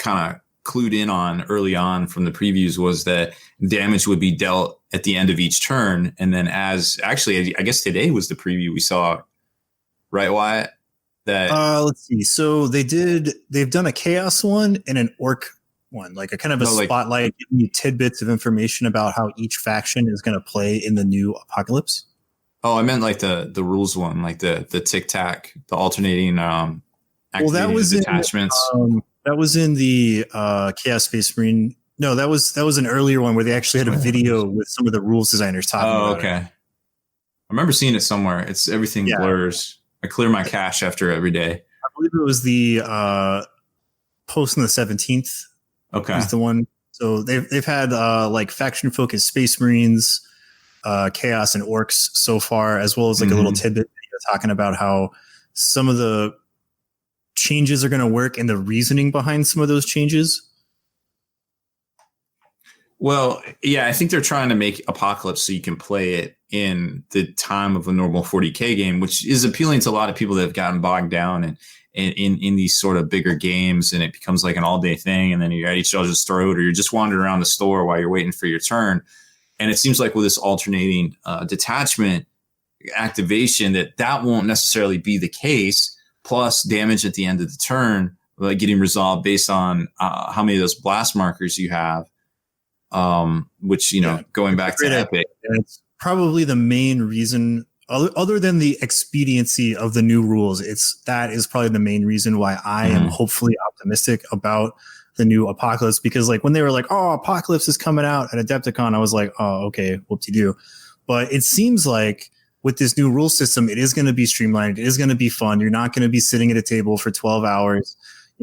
of clued in on early on from the previews was that damage would be dealt at the end of each turn. And then I guess today was the preview we saw, right, Wyatt? That let's see. So they've done a chaos one and an orc one, like a kind of a spotlight, giving you tidbits of information about how each faction is going to play in the new Apocalypse. Oh, I meant like the rules one, like the tic tac, the alternating that was detachments. That was in the Chaos Space Marine. No, that was an earlier one where they actually had a video with some of the rules designers talking about it. I remember seeing it somewhere. It's everything blurs. I clear my cache after every day. I believe it was the post on the 17th. Okay. Was the one. So they've had like faction focused Space Marines, Chaos and Orcs so far, as well as like a little tidbit video talking about how some of the changes are going to work and the reasoning behind some of those changes. Well, yeah, I think they're trying to make Apocalypse so you can play it in the time of a normal 40K game, which is appealing to a lot of people that have gotten bogged down and in these sort of bigger games, and it becomes like an all-day thing, and then you're at each other's throat, or you're just wandering around the store while you're waiting for your turn. And it seems like with this alternating detachment activation that won't necessarily be the case. plus damage at the end of the turn, like getting resolved based on how many of those blast markers you have. Which, going back to Epic. It's probably the main reason, other than the expediency of the new rules, that is probably the main reason why I am hopefully optimistic about the new Apocalypse, because like when they were like, oh, Apocalypse is coming out at Adepticon, I was like, oh, okay, whoop-de-doo. But it seems like with this new rule system, it is going to be streamlined. It is going to be fun. You're not going to be sitting at a table for 12 hours,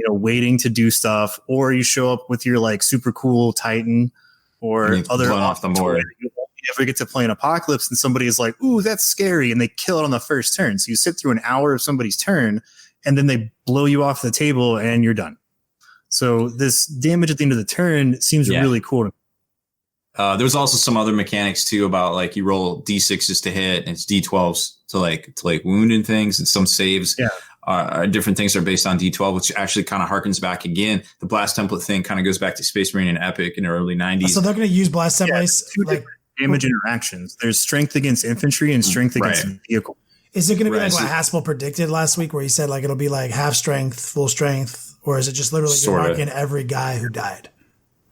waiting to do stuff, or you show up with your like super cool Titan or other off the board. You ever get to play an Apocalypse and somebody is like, ooh, that's scary, and they kill it on the first turn. So you sit through an hour of somebody's turn and then they blow you off the table and you're done. So this damage at the end of the turn seems really cool. There was also some other mechanics too about like you roll D6s to hit and it's D12s to like wound and things, and some saves different things are based on D12, which actually kind of harkens back again. The blast template thing kind of goes back to Space Marine and Epic in the early 90s. So they're going to use blast templates like damage interactions. There's strength against infantry and strength against vehicle. Is it going to be like what Haspil predicted last week, where he said like it'll be like half strength, full strength, or is it just literally marking every guy who died?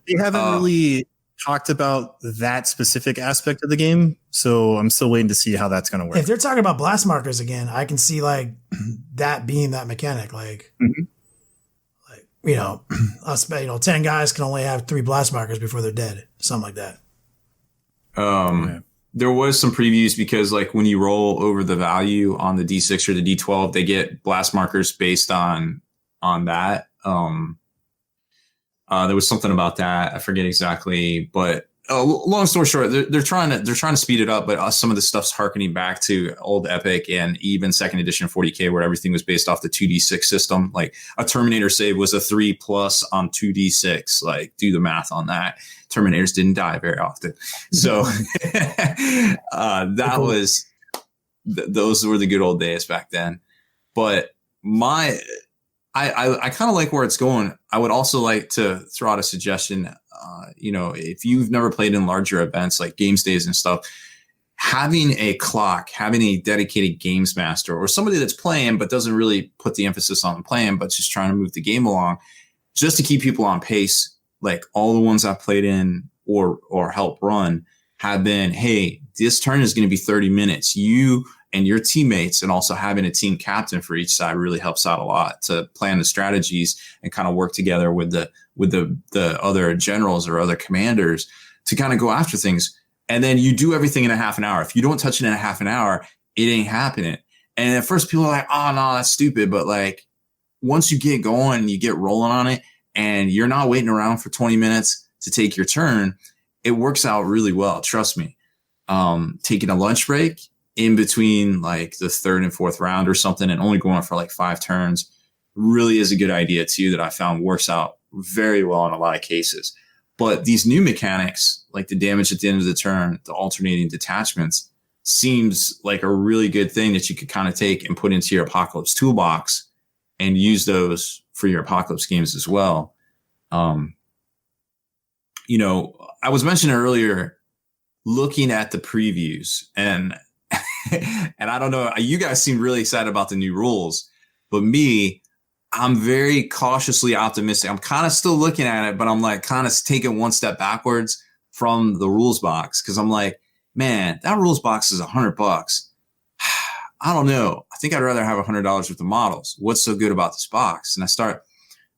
They haven't really talked about that specific aspect of the game, so I'm still waiting to see how that's going to work. If they're talking about blast markers again, I can see like that being that mechanic. Like, us, 10 guys can only have 3 blast markers before they're dead, something like that. There was some previews because like when you roll over the value on the D6 or the D12, they get blast markers based on that. There was something about that. I forget exactly, but long story short, they're trying to speed it up, but some of the stuff's harkening back to old Epic and even second edition 40K, where everything was based off the 2D6 system. Like a Terminator save was a 3+ on 2D6. Like do the math on that. Terminators didn't die very often. So those were the good old days back then. But I kind of like where it's going. I would also like to throw out a suggestion. If you've never played in larger events like games days and stuff, having a clock, having a dedicated games master or somebody that's playing but doesn't really put the emphasis on playing but just trying to move the game along, just to keep people on pace. Like all the ones I've played in or help run have been, hey, this turn is going to be 30 minutes. You and your teammates, and also having a team captain for each side really helps out a lot to plan the strategies and kind of work together with the other generals or other commanders to kind of go after things. And then you do everything in a half an hour. If you don't touch it in a half an hour, it ain't happening. And at first people are like, oh no, that's stupid. But like once you get going and you get rolling on it and you're not waiting around for 20 minutes to take your turn, it works out really well. Trust me. Taking a lunch break in between like the third and fourth round or something and only going for like 5 turns really is a good idea too, that I found works out very well in a lot of cases. But these new mechanics, like the damage at the end of the turn, the alternating detachments, seems like a really good thing that you could kind of take and put into your Apocalypse toolbox and use those for your Apocalypse games as well. I was mentioning earlier, looking at the previews and I don't know, you guys seem really excited about the new rules, but I'm very cautiously optimistic. I'm kind of still looking at it, but I'm like kind of taking one step backwards from the rules box. Cause I'm like, man, that rules box is $100. I don't know. I think I'd rather have $100 worth of models. What's so good about this box? And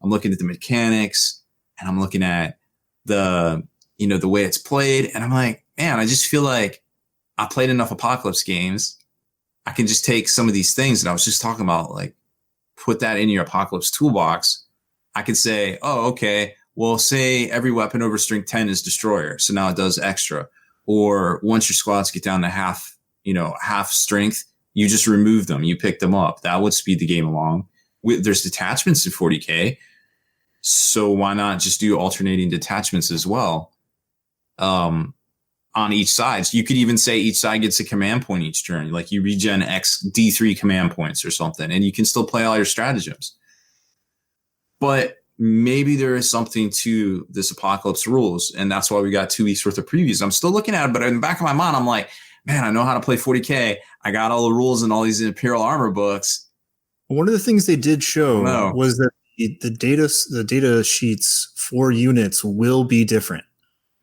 I'm looking at the mechanics and I'm looking at the way it's played. And I'm like, man, I just feel like I played enough Apocalypse games. I can just take some of these things that I was just talking about, like put that in your Apocalypse toolbox. I could say, oh, okay, well, say every weapon over strength 10 is destroyer. So now it does extra. Or once your squads get down to half strength, you just remove them. You pick them up. That would speed the game along. There's detachments in 40K. So why not just do alternating detachments as well? On each side. So you could even say each side gets a command point each turn. Like you regen X D3 command points or something, and you can still play all your stratagems. But maybe there is something to this Apocalypse rules, and that's why we got 2 weeks worth of previews. I'm still looking at it, but in the back of my mind, I'm like, man, I know how to play 40K. I got all the rules and all these Imperial Armor books. One of the things they did show No. was that the data sheets for units will be different.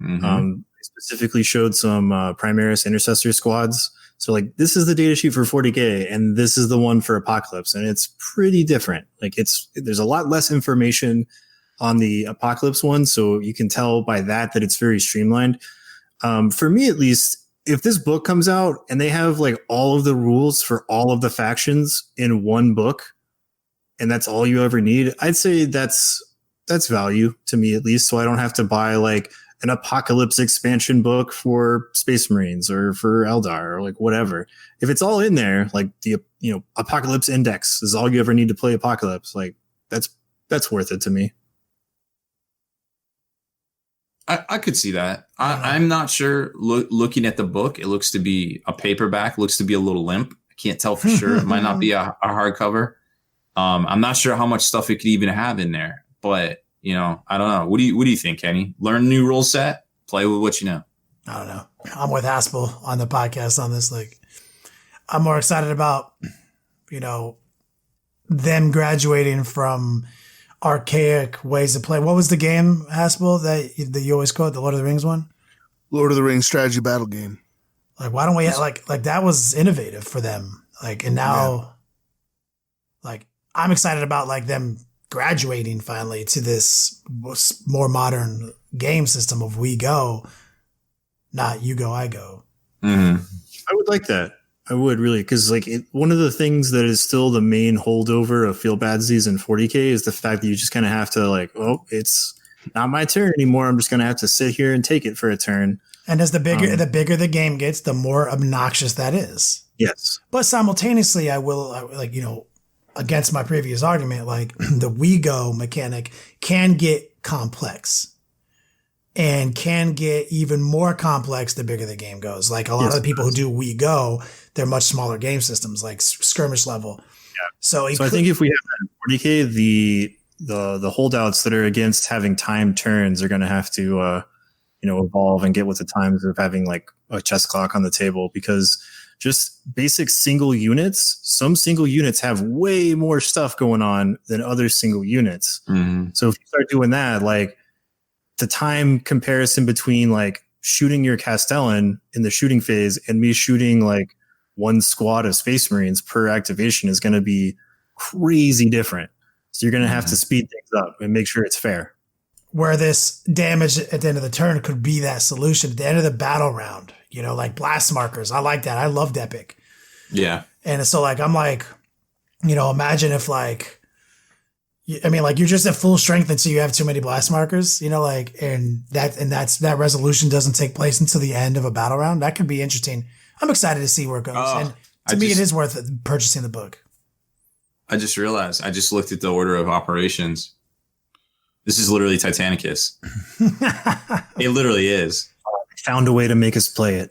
Mm-hmm. They specifically showed some Primaris Intercessor squads. So like this is the data sheet for 40K and this is the one for Apocalypse, and it's pretty different. Like there's a lot less information on the Apocalypse one, so you can tell by that it's very streamlined. For me at least, if this book comes out and they have like all of the rules for all of the factions in one book, and that's all you ever need, I'd say that's value to me at least. So I don't have to buy like an Apocalypse expansion book for Space Marines or for Eldar or like whatever. If it's all in there, like the Apocalypse Index is all you ever need to play Apocalypse, like that's worth it to me. I could see that. I'm not sure. Looking at the book, it looks to be a paperback, looks to be a little limp. I can't tell for sure. It might not be a hardcover. I'm not sure how much stuff it could even have in there, but I don't know. What do you think, Kenny? Learn a new rule set, play with what you know. I don't know. I'm with Haspil on the podcast on this. Like, I'm more excited about, them graduating from archaic ways of play. What was the game, Haspil, that you always quote, the Lord of the Rings one? Lord of the Rings strategy battle game. Like, why don't we like that was innovative for them. Like, and now, like, I'm excited about like them graduating finally to this more modern game system of we go, not you go, I go. Mm-hmm. I would like that. I would really, because like one of the things that is still the main holdover of Feel Bad Season 40K is the fact that you just kind of have to like, oh, it's not my turn anymore. I'm just going to have to sit here and take it for a turn. And as the bigger the game gets, the more obnoxious that is. Yes. But simultaneously, I against my previous argument, like the we go mechanic can get complex and can get even more complex the bigger the game goes. Like a lot of the people who do we go, they're much smaller game systems, like skirmish level. Yeah. So I think if we have that in 40K, the holdouts that are against having timed turns are going to have to evolve and get with the times of having like a chess clock on the table, because just basic single units, some single units have way more stuff going on than other single units. Mm-hmm. So if you start doing that, like the time comparison between like shooting your Castellan in the shooting phase and me shooting like one squad of Space Marines per activation is going to be crazy different. So you're going to have to speed things up and make sure it's fair. Where this damage at the end of the turn could be that solution at the end of the battle round. Like blast markers. I like that. I loved Epic. Yeah. And so like, I'm like, imagine if like, you're just at full strength and so you have too many blast markers, and that resolution doesn't take place until the end of a battle round. That could be interesting. I'm excited to see where it goes. And to me, it is worth purchasing the book. I just realized, I just looked at the order of operations. This is literally Titanicus. It literally is. Found a way to make us play it.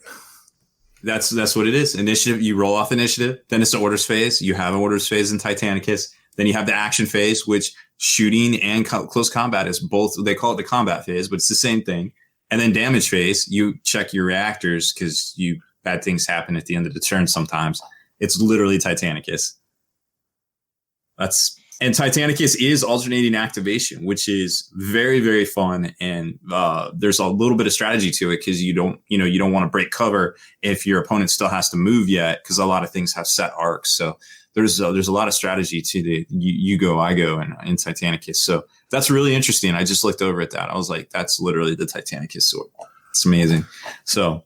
That's what it is. Initiative, you roll off initiative, then it's the orders phase. You have an orders phase in Titanicus. Then you have the action phase, which shooting and close combat is both. They call it the combat phase, but it's the same thing. And then damage phase, you check your reactors because bad things happen at the end of the turn sometimes. It's literally Titanicus. And Titanicus is alternating activation, which is very, very fun. And there's a little bit of strategy to it because you don't want to break cover if your opponent still has to move yet, because a lot of things have set arcs. So there's a lot of strategy to the you go, I go in Titanicus. So that's really interesting. I just looked over at that. I was like, that's literally the Titanicus sword. It's amazing. So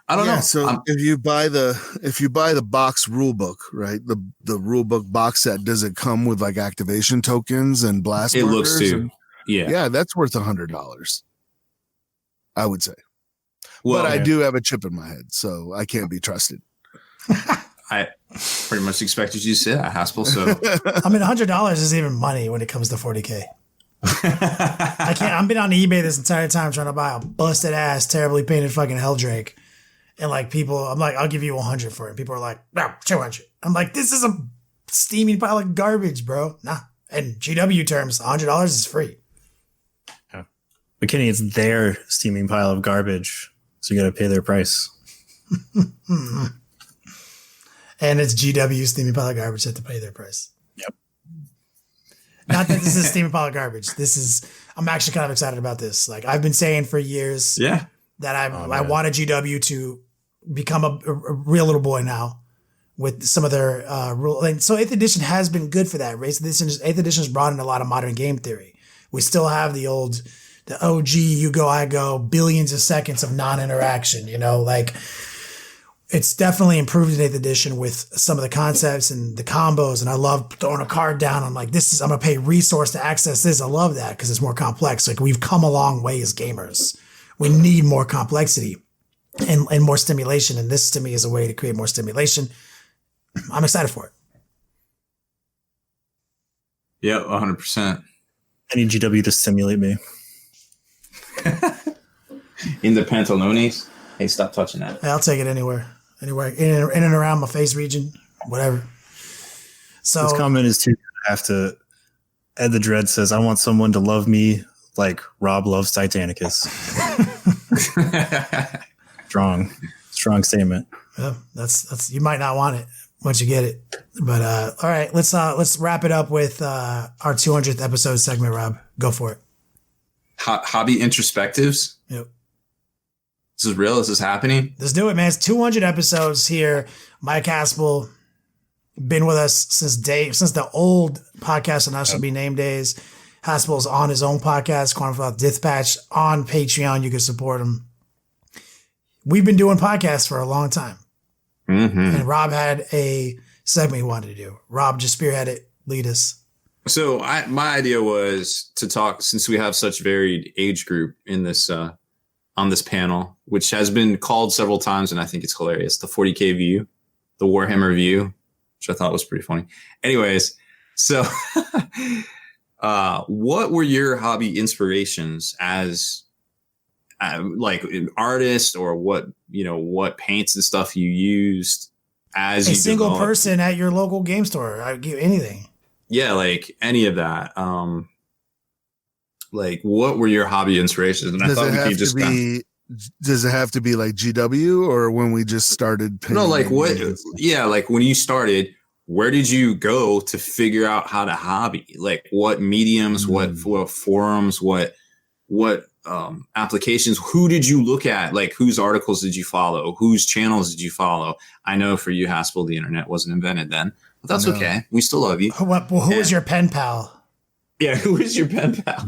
I don't know. So if you buy the box rule book, right? The rule book box set, does it come with like activation tokens and blast markers? It looks to. Yeah, that's worth $100. I would say. Well, but I do have a chip in my head, so I can't be trusted. I pretty much expected you to say that, Haspil. So I mean, $100 is even money when it comes to 40K. I've been on eBay this entire time trying to buy a busted ass, terribly painted fucking Helldrake. And like I'm like, I'll give you 100 for it. And people are like, no, 200. I'm like, this is a steaming pile of garbage, bro. Nah. And GW terms, $100 is free. Yeah. But Kenny, it's their steaming pile of garbage. So you got to pay their price. And it's GW steaming pile of garbage that to pay their price. Yep. Not that this is steaming pile of garbage. I'm actually kind of excited about this. Like I've been saying for years that I wanted GW to become a real little boy now with some of their rule. And so 8th edition has been good for that. 8th edition has brought in a lot of modern game theory. We still have the OG, you go, I go, billions of seconds of non-interaction, like it's definitely improved in 8th edition with some of the concepts and the combos. And I love throwing a card down. I'm like, I'm going to pay resource to access this. I love that because it's more complex. Like we've come a long way as gamers. We need more complexity and more stimulation. And this to me is a way to create more stimulation. I'm excited for it. Yeah, 100%. I need GW to stimulate me. In the pantalones. Hey, stop touching that. I'll take it anywhere in and around my face region, whatever. So this comment is too. I have to. Ed the Dread says, "I want someone to love me like Rob loves Titanicus." strong statement. Yeah, that's you might not want it once you get it, but all right, let's wrap it up with our 200th episode segment. Rob, go for it. Hobby introspectives. Yep. This is real. This is happening. Let's do it, man. It's 200 episodes here. Mike Haspil been with us since the old podcast and I should be named days. Haspil's on his own podcast, Quantified Dispatch, on Patreon. You can support him. We've been doing podcasts for a long time. Mm-hmm. And Rob had a segment he wanted to do. Rob, just spearhead it. Lead us. So my idea was to talk, since we have such varied age group in this on this panel, which has been called several times, and I think it's hilarious. The 40K view, the Warhammer view, which I thought was pretty funny. Anyways, so what were your hobby inspirations as like an artist, or what paints and stuff you used as a single person at your local game store? I'd give anything. Yeah, like any of that. Like, what were your hobby inspirations? And I thought we could just does it have to be like GW, or when we just started painting? No, like what? Yeah, like when you started, where did you go to figure out how to hobby? Like what mediums, what forums, what applications? Who did you look at? Like whose articles did you follow? Whose channels did you follow? I know for you, Haspil, the internet wasn't invented then, but that's okay. We still love you. Who was your pen pal? Yeah, who is your pen pal?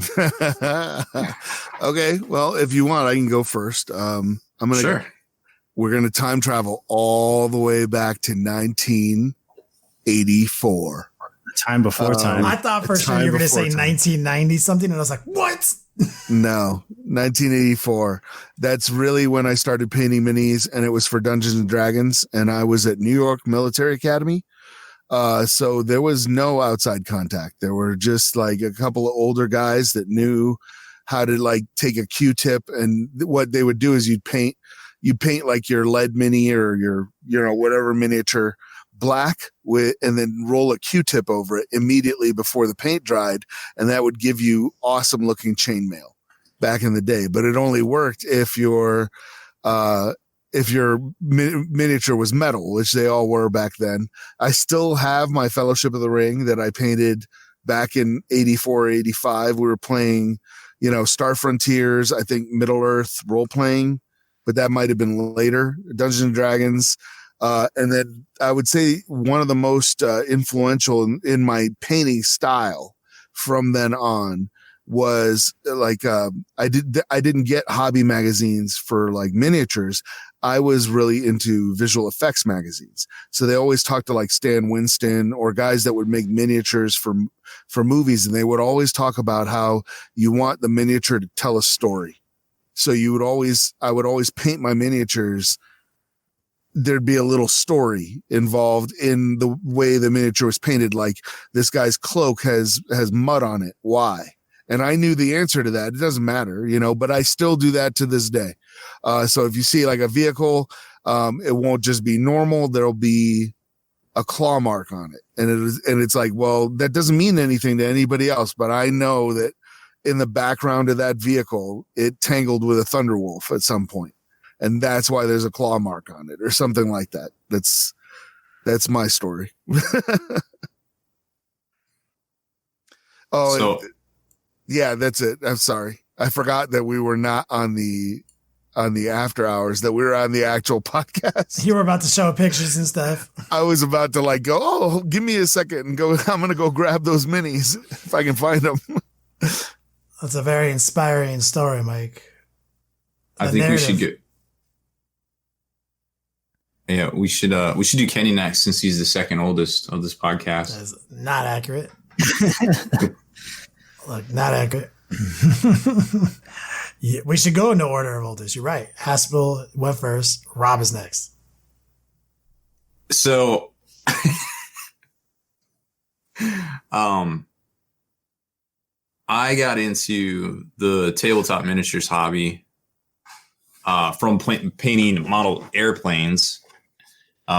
Okay, well, if you want, I can go first. We're gonna time travel all the way back to 1984. Time before time. I thought for sure you were gonna say 1990 something, and I was like, what? No, 1984. That's really when I started painting minis, and it was for Dungeons and Dragons, and I was at New York Military Academy. So there was no outside contact. There were just like a couple of older guys that knew how to like take a Q-tip, and what they would do is you'd paint like your lead mini or your, whatever miniature black and then roll a Q-tip over it immediately before the paint dried. And that would give you awesome looking chainmail back in the day, but it only worked if your miniature was metal, which they all were back then. I still have my Fellowship of the Ring that I painted back in 84, 85. We were playing, Star Frontiers, I think Middle Earth role playing, but that might've been later, Dungeons and Dragons. And then I would say one of the most influential in my painting style from then on was like, I didn't get hobby magazines for like miniatures. I was really into visual effects magazines. So they always talked to like Stan Winston or guys that would make miniatures for movies. And they would always talk about how you want the miniature to tell a story. So I would always paint my miniatures. There'd be a little story involved in the way the miniature was painted. Like this guy's cloak has mud on it. Why? And I knew the answer to that. It doesn't matter, but I still do that to this day. So if you see like a vehicle, it won't just be normal. There'll be a claw mark on it. And it's like, well, that doesn't mean anything to anybody else, but I know that in the background of that vehicle, it tangled with a Thunderwolf at some point. And that's why there's a claw mark on it or something like that. That's my story. Oh, So yeah, that's it. I'm sorry. I forgot that we were not on the after hours, that we were on the actual podcast. You were about to show pictures and stuff. I was about to like go, oh, give me a second and go. I'm going to go grab those minis if I can find them. That's a very inspiring story, Mike. I think we should get. Yeah, we should do Kenny next since he's the second oldest of this podcast. That's not accurate. Look, not accurate. Yeah, we should go in the order of oldest. You're right. Haspil went first. Rob is next. So, I got into the tabletop miniatures hobby from painting model airplanes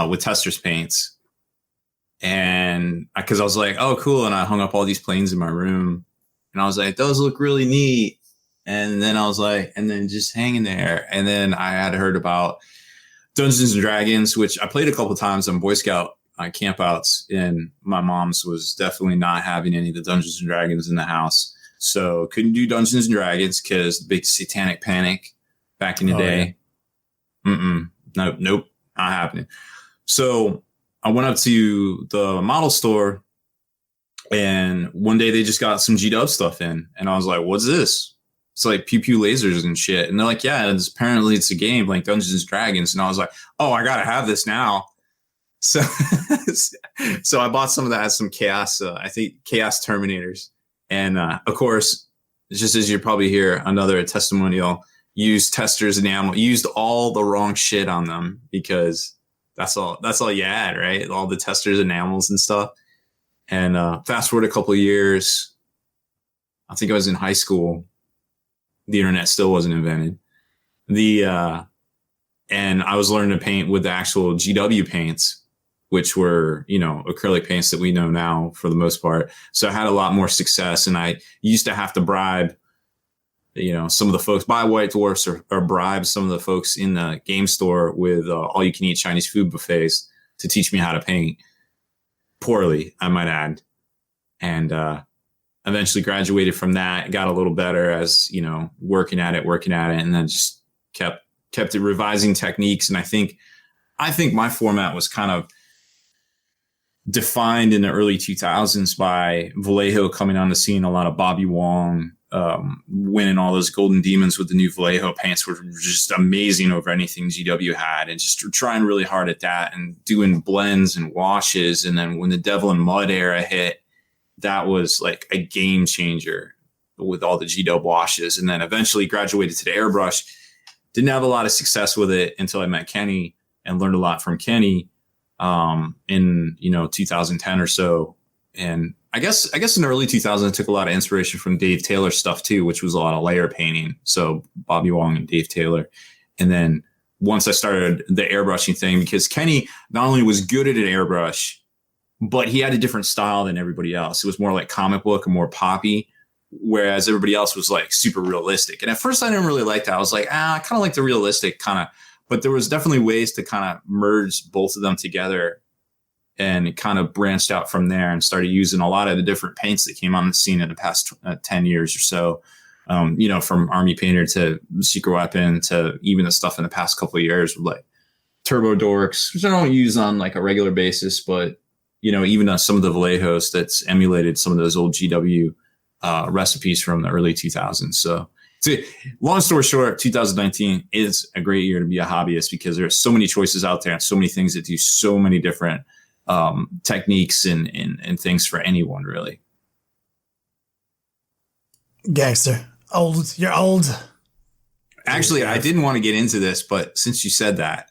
with Tester's paints. And because I was like, oh, cool. And I hung up all these planes in my room. And I was like, those look really neat. And then I was like, and then just hanging there. And then I had heard about Dungeons and Dragons, which I played a couple of times on Boy Scout campouts. And my mom's was definitely not having any of the Dungeons and Dragons in the house. So couldn't do Dungeons and Dragons because the big satanic panic back in the day. Yeah. Nope, not happening. So I went up to the model store, and one day they just got some G-Dub stuff in, and I was like, what's this? It's like pew pew lasers and shit. And they're like, yeah, apparently it's a game like Dungeons and Dragons. And I was like, oh, I gotta have this now. So I bought some of that as some Chaos, I think Chaos Terminators. And of course, just as you probably hear, another testimonial, used Tester's enamel, used all the wrong shit on them because that's all you had, right? All the Tester's enamels and stuff. And fast forward a couple of years, I think I was in high school. The internet still wasn't invented. And I was learning to paint with the actual GW paints, which were, acrylic paints that we know now for the most part. So I had a lot more success, and I used to have to bribe, some of the folks, buy White Dwarfs or bribe some of the folks in the game store with all you can eat Chinese food buffets to teach me how to paint poorly, I might add. And, eventually graduated from that, got a little better as, working at it, and then just kept it revising techniques. And I think my format was kind of defined in the early 2000s by Vallejo coming on the scene, a lot of Bobby Wong, winning all those Golden Demons with the new Vallejo paints were just amazing over anything GW had, and just trying really hard at that and doing blends and washes. And then when the Devil and Mud era hit, that was like a game changer with all the G-Dub washes. And then eventually graduated to the airbrush. Didn't have a lot of success with it until I met Kenny and learned a lot from Kenny in 2010 or so. And I guess in the early 2000s, I took a lot of inspiration from Dave Taylor's stuff too, which was a lot of layer painting. So Bobby Wong and Dave Taylor. And then once I started the airbrushing thing, because Kenny not only was good at an airbrush, but he had a different style than everybody else. It was more like comic book and more poppy, whereas everybody else was like super realistic. And at first I didn't really like that. I was like, I kind of like the realistic kind of, but there was definitely ways to kind of merge both of them together, and it kind of branched out from there and started using a lot of the different paints that came on the scene in the past 10 years or so. From Army Painter to Secret Weapon to even the stuff in the past couple of years with like Turbo Dorks, which I don't use on like a regular basis, but even some of the Vallejos that's emulated some of those old GW recipes from the early 2000s. So long story short, 2019 is a great year to be a hobbyist because there's so many choices out there and so many things that do so many different techniques and things for anyone, really. Gangster. Old. You're old. Actually, I didn't want to get into this, but since you said that,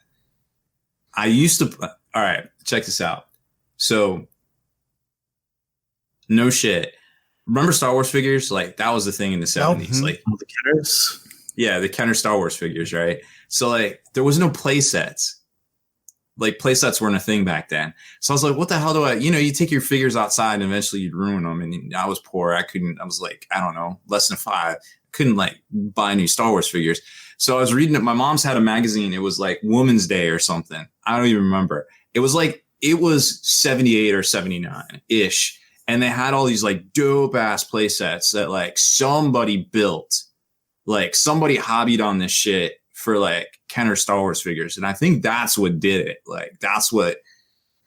I used to. All right, check this out. So, no shit. Remember Star Wars figures? Like that was the thing in the 70s. Mm-hmm. Like The Kenners. Yeah, the Kenner Star Wars figures, right? So like there was no play sets. Like play sets weren't a thing back then. So I was like, what the hell do I, you take your figures outside and eventually you'd ruin them. And I was poor. I was like, I don't know, less than 5. Couldn't like buy new Star Wars figures. So I was reading it. My mom's had a magazine. It was like Woman's Day or something. I don't even remember. It was 78 or 79 ish. And they had all these like dope ass play sets that like somebody built, like somebody hobbied on this shit for like Kenner Star Wars figures. And I think that's what did it. Like that's what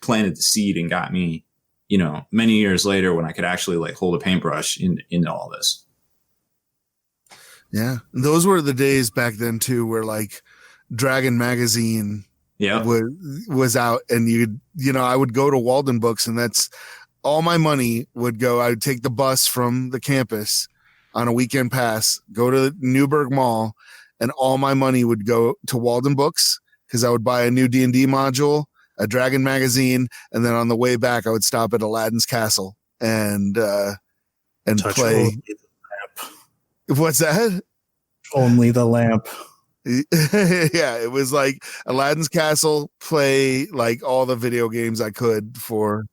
planted the seed and got me, you know, many years later when I could actually like hold a paintbrush into all this. Yeah. Those were the days back then too, where like Dragon magazine was out, and I would go to Walden Books, and that's all my money would go. I would take the bus from the campus on a weekend pass, go to Newburgh Mall, and all my money would go to Walden Books because I would buy a new D&D module, a Dragon magazine, and then on the way back I would stop at Aladdin's Castle and play. What's that? Only the lamp. Yeah, it was like Aladdin's Castle, play like all the video games I could for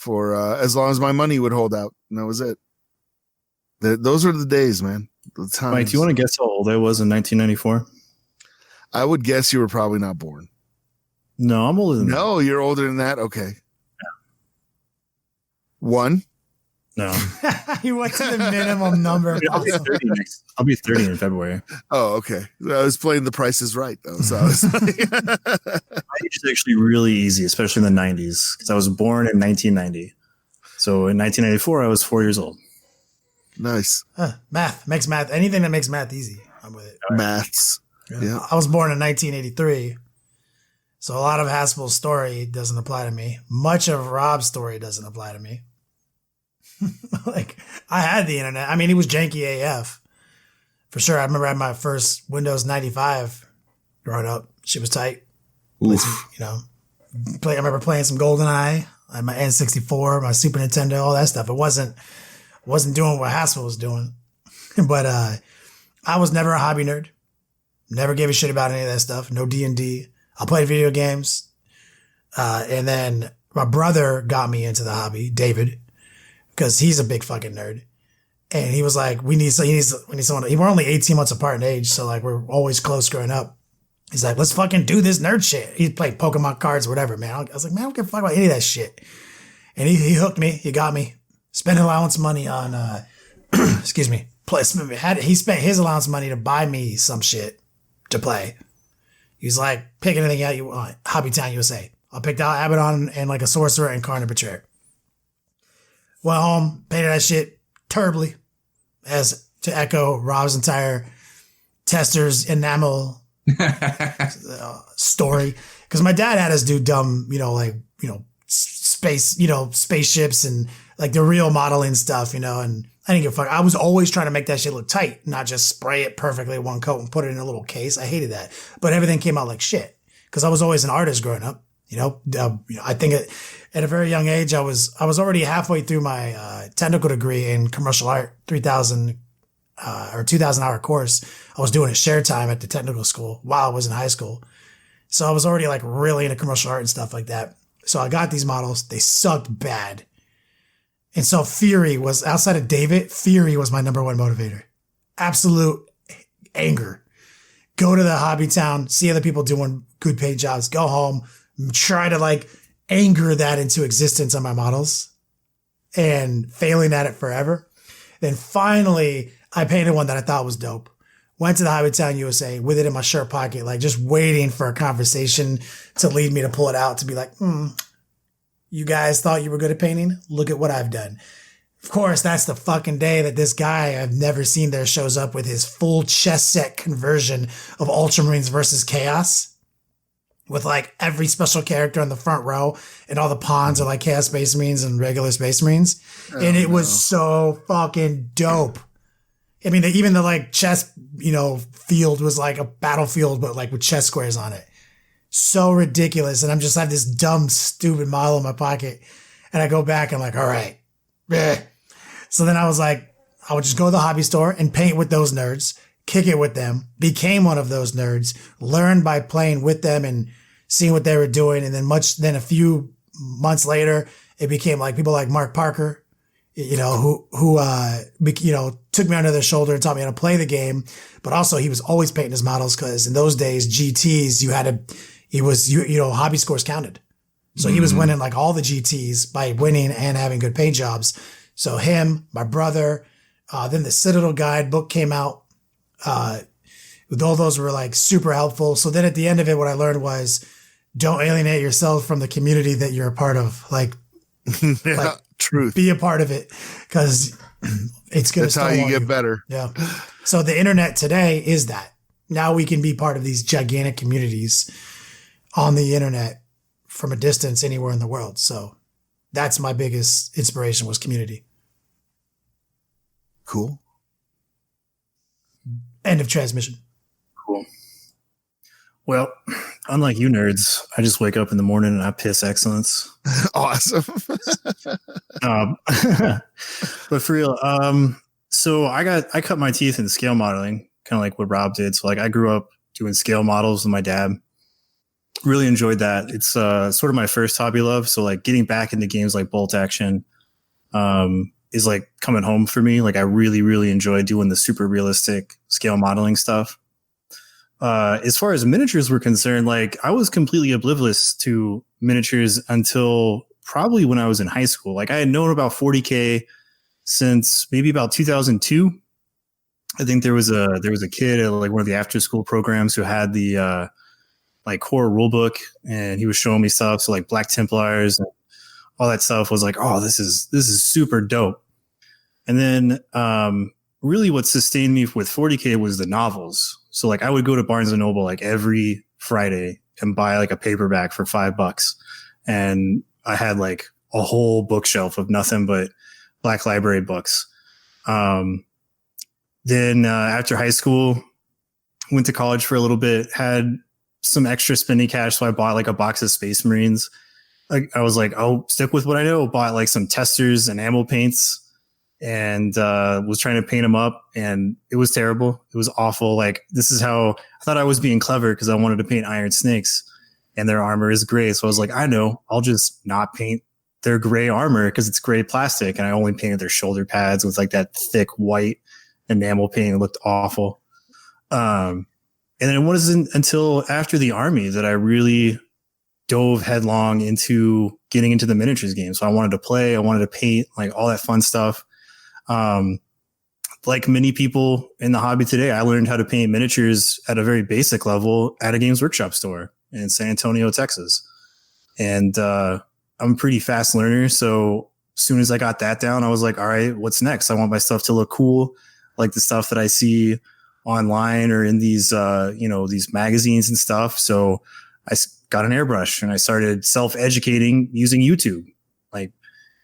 as long as my money would hold out, and that was it. Those were the days, man. The times. Mike, do you want to guess how old I was in 1994? I would guess you were probably not born. No, I'm older than that. No, you're older than that? Okay. Yeah. 1? No. He went to the minimum number. I'll be 30 in February. Oh, okay. I was playing The Price is Right, though. So I was like my age is actually really easy, especially in the 90s, because I was born in 1990. So in 1994, I was 4 years old. Nice. Math. Makes math. Anything that makes math easy, I'm with it. Maths. Yeah. I was born in 1983. So a lot of Haspil's story doesn't apply to me. Much of Rob's story doesn't apply to me. Like, I had the internet. I mean, it was janky AF. For sure. I remember I had my first Windows 95 growing up. She was tight. I remember playing some GoldenEye. I had my N64, my Super Nintendo, all that stuff. It wasn't doing what Haspil was doing. But I was never a hobby nerd. Never gave a shit about any of that stuff. No D&D. I played video games. And then my brother got me into the hobby, David, because he's a big fucking nerd. And he was like, we need someone. We're only 18 months apart in age, so like we're always close growing up. He's like, let's fucking do this nerd shit. He played Pokemon cards or whatever, man. I was like, man, I don't give a fuck about any of that shit. And he hooked me. He got me. Spent allowance money on, excuse me. He spent his allowance money to buy me some shit to play. He's like, pick anything out you want. Hobbytown USA. I picked out Abaddon and like a Sorcerer and Carnage Betrayer. Went home, painted that shit terribly, as to echo Rob's entire tester's enamel story. Because my dad had us do dumb, spaceships and like the real modeling stuff, and I didn't give a fuck. I was always trying to make that shit look tight, not just spray it perfectly one coat and put it in a little case. I hated that. But everything came out like shit because I was always an artist growing up. I think at a very young age, I was already halfway through my technical degree in commercial art, 3,000 or 2,000 hour course. I was doing it share time at the technical school while I was in high school. So I was already like really into commercial art and stuff like that. So I got these models. They sucked bad. And so Fury was, outside of David, Fury was my number one motivator. Absolute anger. Go to the hobby town, see other people doing good paid jobs, go home, try to like anger that into existence on my models and failing at it forever. Then finally I painted one that I thought was dope. Went to the Hobby Town USA with it in my shirt pocket, like just waiting for a conversation to lead me to pull it out to be like, you guys thought you were good at painting? Look at what I've done. Of course, that's the fucking day that this guy I've never seen there shows up with his full chess set conversion of Ultramarines versus Chaos. With like every special character on the front row and all the pawns are like Chaos Space Marines and regular Space Marines. And it was so fucking dope. I mean, even the like chess, field was like a battlefield, but like with chess squares on it. So ridiculous. And I have this dumb, stupid model in my pocket. And I go back and I'm like, all right. Bleh. So then I was like, I would just go to the hobby store and paint with those nerds, kick it with them, became one of those nerds, learned by playing with them and seeing what they were doing. And then a few months later, it became like people like Mark Parker, who took me under their shoulder and taught me how to play the game. But also he was always painting his models because in those days, GTs, hobby scores counted. So he was winning like all the GTs by winning and having good paint jobs. So him, my brother, then the Citadel Guide book came out. All those were like super helpful. So then at the end of it, what I learned was don't alienate yourself from the community that you're a part of. Like, like truth. Be a part of it because it's going to. That's how you get better. Yeah. So the internet today is that. Now we can be part of these gigantic communities on the internet from a distance anywhere in the world. So that's my biggest inspiration was community. Cool. End of transmission. Cool. Well, unlike you nerds, I just wake up in the morning and I piss excellence. Awesome. But for real, so I cut my teeth in scale modeling, kind of like what Rob did. So like I grew up doing scale models with my dad. Really enjoyed that. It's sort of my first hobby love. So like getting back into games like Bolt Action is like coming home for me. Like I really, really enjoy doing the super realistic scale modeling stuff. As far as miniatures were concerned, like I was completely oblivious to miniatures until probably when I was in high school. Like I had known about 40K since maybe about 2002. I think there was a kid at like one of the after school programs who had the like core rulebook, and he was showing me stuff. So like Black Templars and all that stuff was like, oh, this is super dope. And then really what sustained me with 40K was the novels. So like I would go to Barnes and Noble like every Friday and buy like a paperback for $5. And I had like a whole bookshelf of nothing but Black Library books. Then after high school, went to college for a little bit, had some extra spending cash. So I bought like a box of Space Marines. I was like, I'll stick with what I know. Bought like some testers and ammo paints and was trying to paint them up. And it was terrible. It was awful. Like this is how I thought I was being clever because I wanted to paint Iron Snakes and their armor is gray. So I was like, I know, I'll just not paint their gray armor because it's gray plastic. And I only painted their shoulder pads with like that thick white enamel paint. It looked awful. And then it wasn't until after the army that I really dove headlong into getting into the miniatures game. So I wanted to play, I wanted to paint, like all that fun stuff. Like many people in the hobby today, I learned how to paint miniatures at a very basic level at a Games Workshop store in San Antonio, Texas. And I'm a pretty fast learner. So as soon as I got that down, I was like, all right, what's next? I want my stuff to look cool, like the stuff that I see online or in these, these magazines and stuff. So I got an airbrush and I started self-educating using YouTube.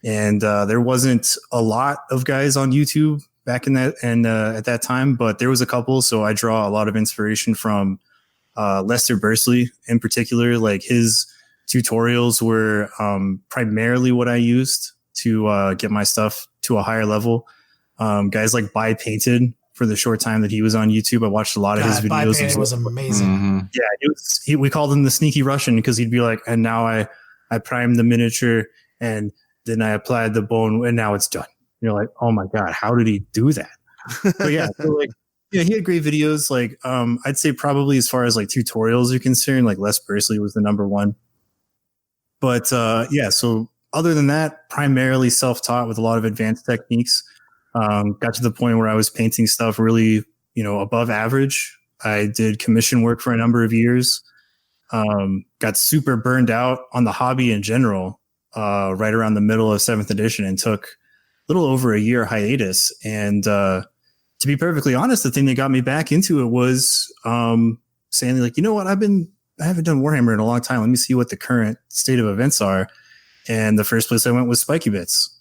And there wasn't a lot of guys on YouTube back in that and at that time, but there was a couple. So I draw a lot of inspiration from Lester Bursley in particular. Like his tutorials were primarily what I used to get my stuff to a higher level. Guys like Buy Painted, for the short time that he was on YouTube, I watched a lot of his videos. It was amazing. Mm-hmm. Yeah, we called him the sneaky Russian because he'd be like, and now I primed the miniature and then I applied the bone and now it's done. And you're like, oh my God, how did he do that? But yeah, so like, yeah, he had great videos. Like, I'd say probably as far as like tutorials are concerned, like Les Bursley was the number one. But yeah, so other than that, primarily self-taught with a lot of advanced techniques. Got to the point where I was painting stuff really, above average. I did commission work for a number of years. Got super burned out on the hobby in general, right around the middle of 7th edition and took a little over a year hiatus. And, to be perfectly honest, the thing that got me back into it was, saying like, you know what, I haven't done Warhammer in a long time. Let me see what the current state of events are. And the first place I went was Spiky Bits.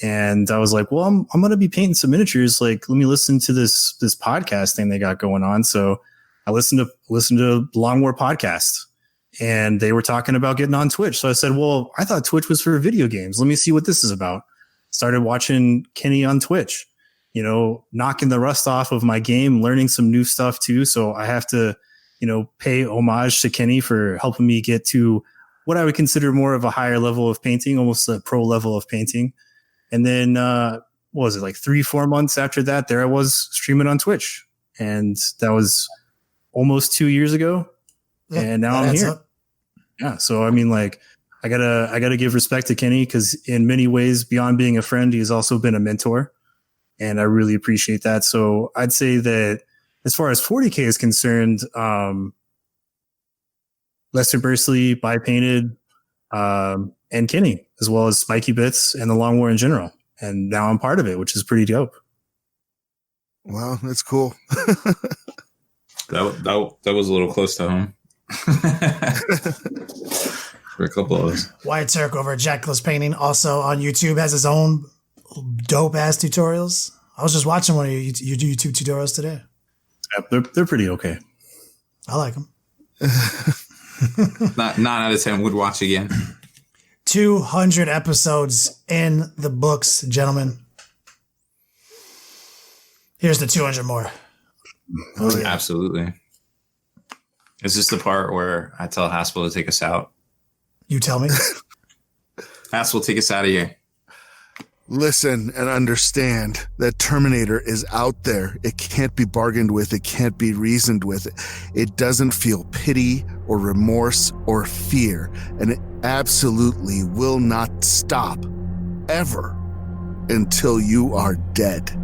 And I was like, well, I'm going to be painting some miniatures. Like, let me listen to this podcast thing they got going on. So I listened to Long War podcast and they were talking about getting on Twitch. So I said, well, I thought Twitch was for video games. Let me see what this is about. Started watching Kenny on Twitch, knocking the rust off of my game, learning some new stuff too. So I have to, pay homage to Kenny for helping me get to what I would consider more of a higher level of painting, almost a pro level of painting. And then, what was it, like 3-4 months after that, there I was streaming on Twitch. And that was almost 2 years ago. Yeah, and now I'm here. Yeah. So, I mean, like, I gotta give respect to Kenny, because in many ways, beyond being a friend, he's also been a mentor, and I really appreciate that. So I'd say that as far as 40K is concerned, Lester Bursley, By Painted, and Kenny, as well as Spiky Bits and the Long War in general. And now I'm part of it, which is pretty dope. Wow, that's cool. That was a little close to home. For a couple of us. Wyatt Turk over at Jackless Painting, also on YouTube, has his own dope ass tutorials. I was just watching one of your YouTube tutorials today. Yeah, they're pretty okay. I like them. Not 9 out of 10 would watch again. 200 episodes in the books, gentlemen. Here's the 200 more. Oh, yeah. Absolutely. Is this the part where I tell Haspil to take us out? You tell me. Haspil, take us out of here. Listen and understand that Terminator is out there. It can't be bargained with. It can't be reasoned with. It doesn't feel pity or remorse or fear. And it absolutely will not stop ever until you are dead.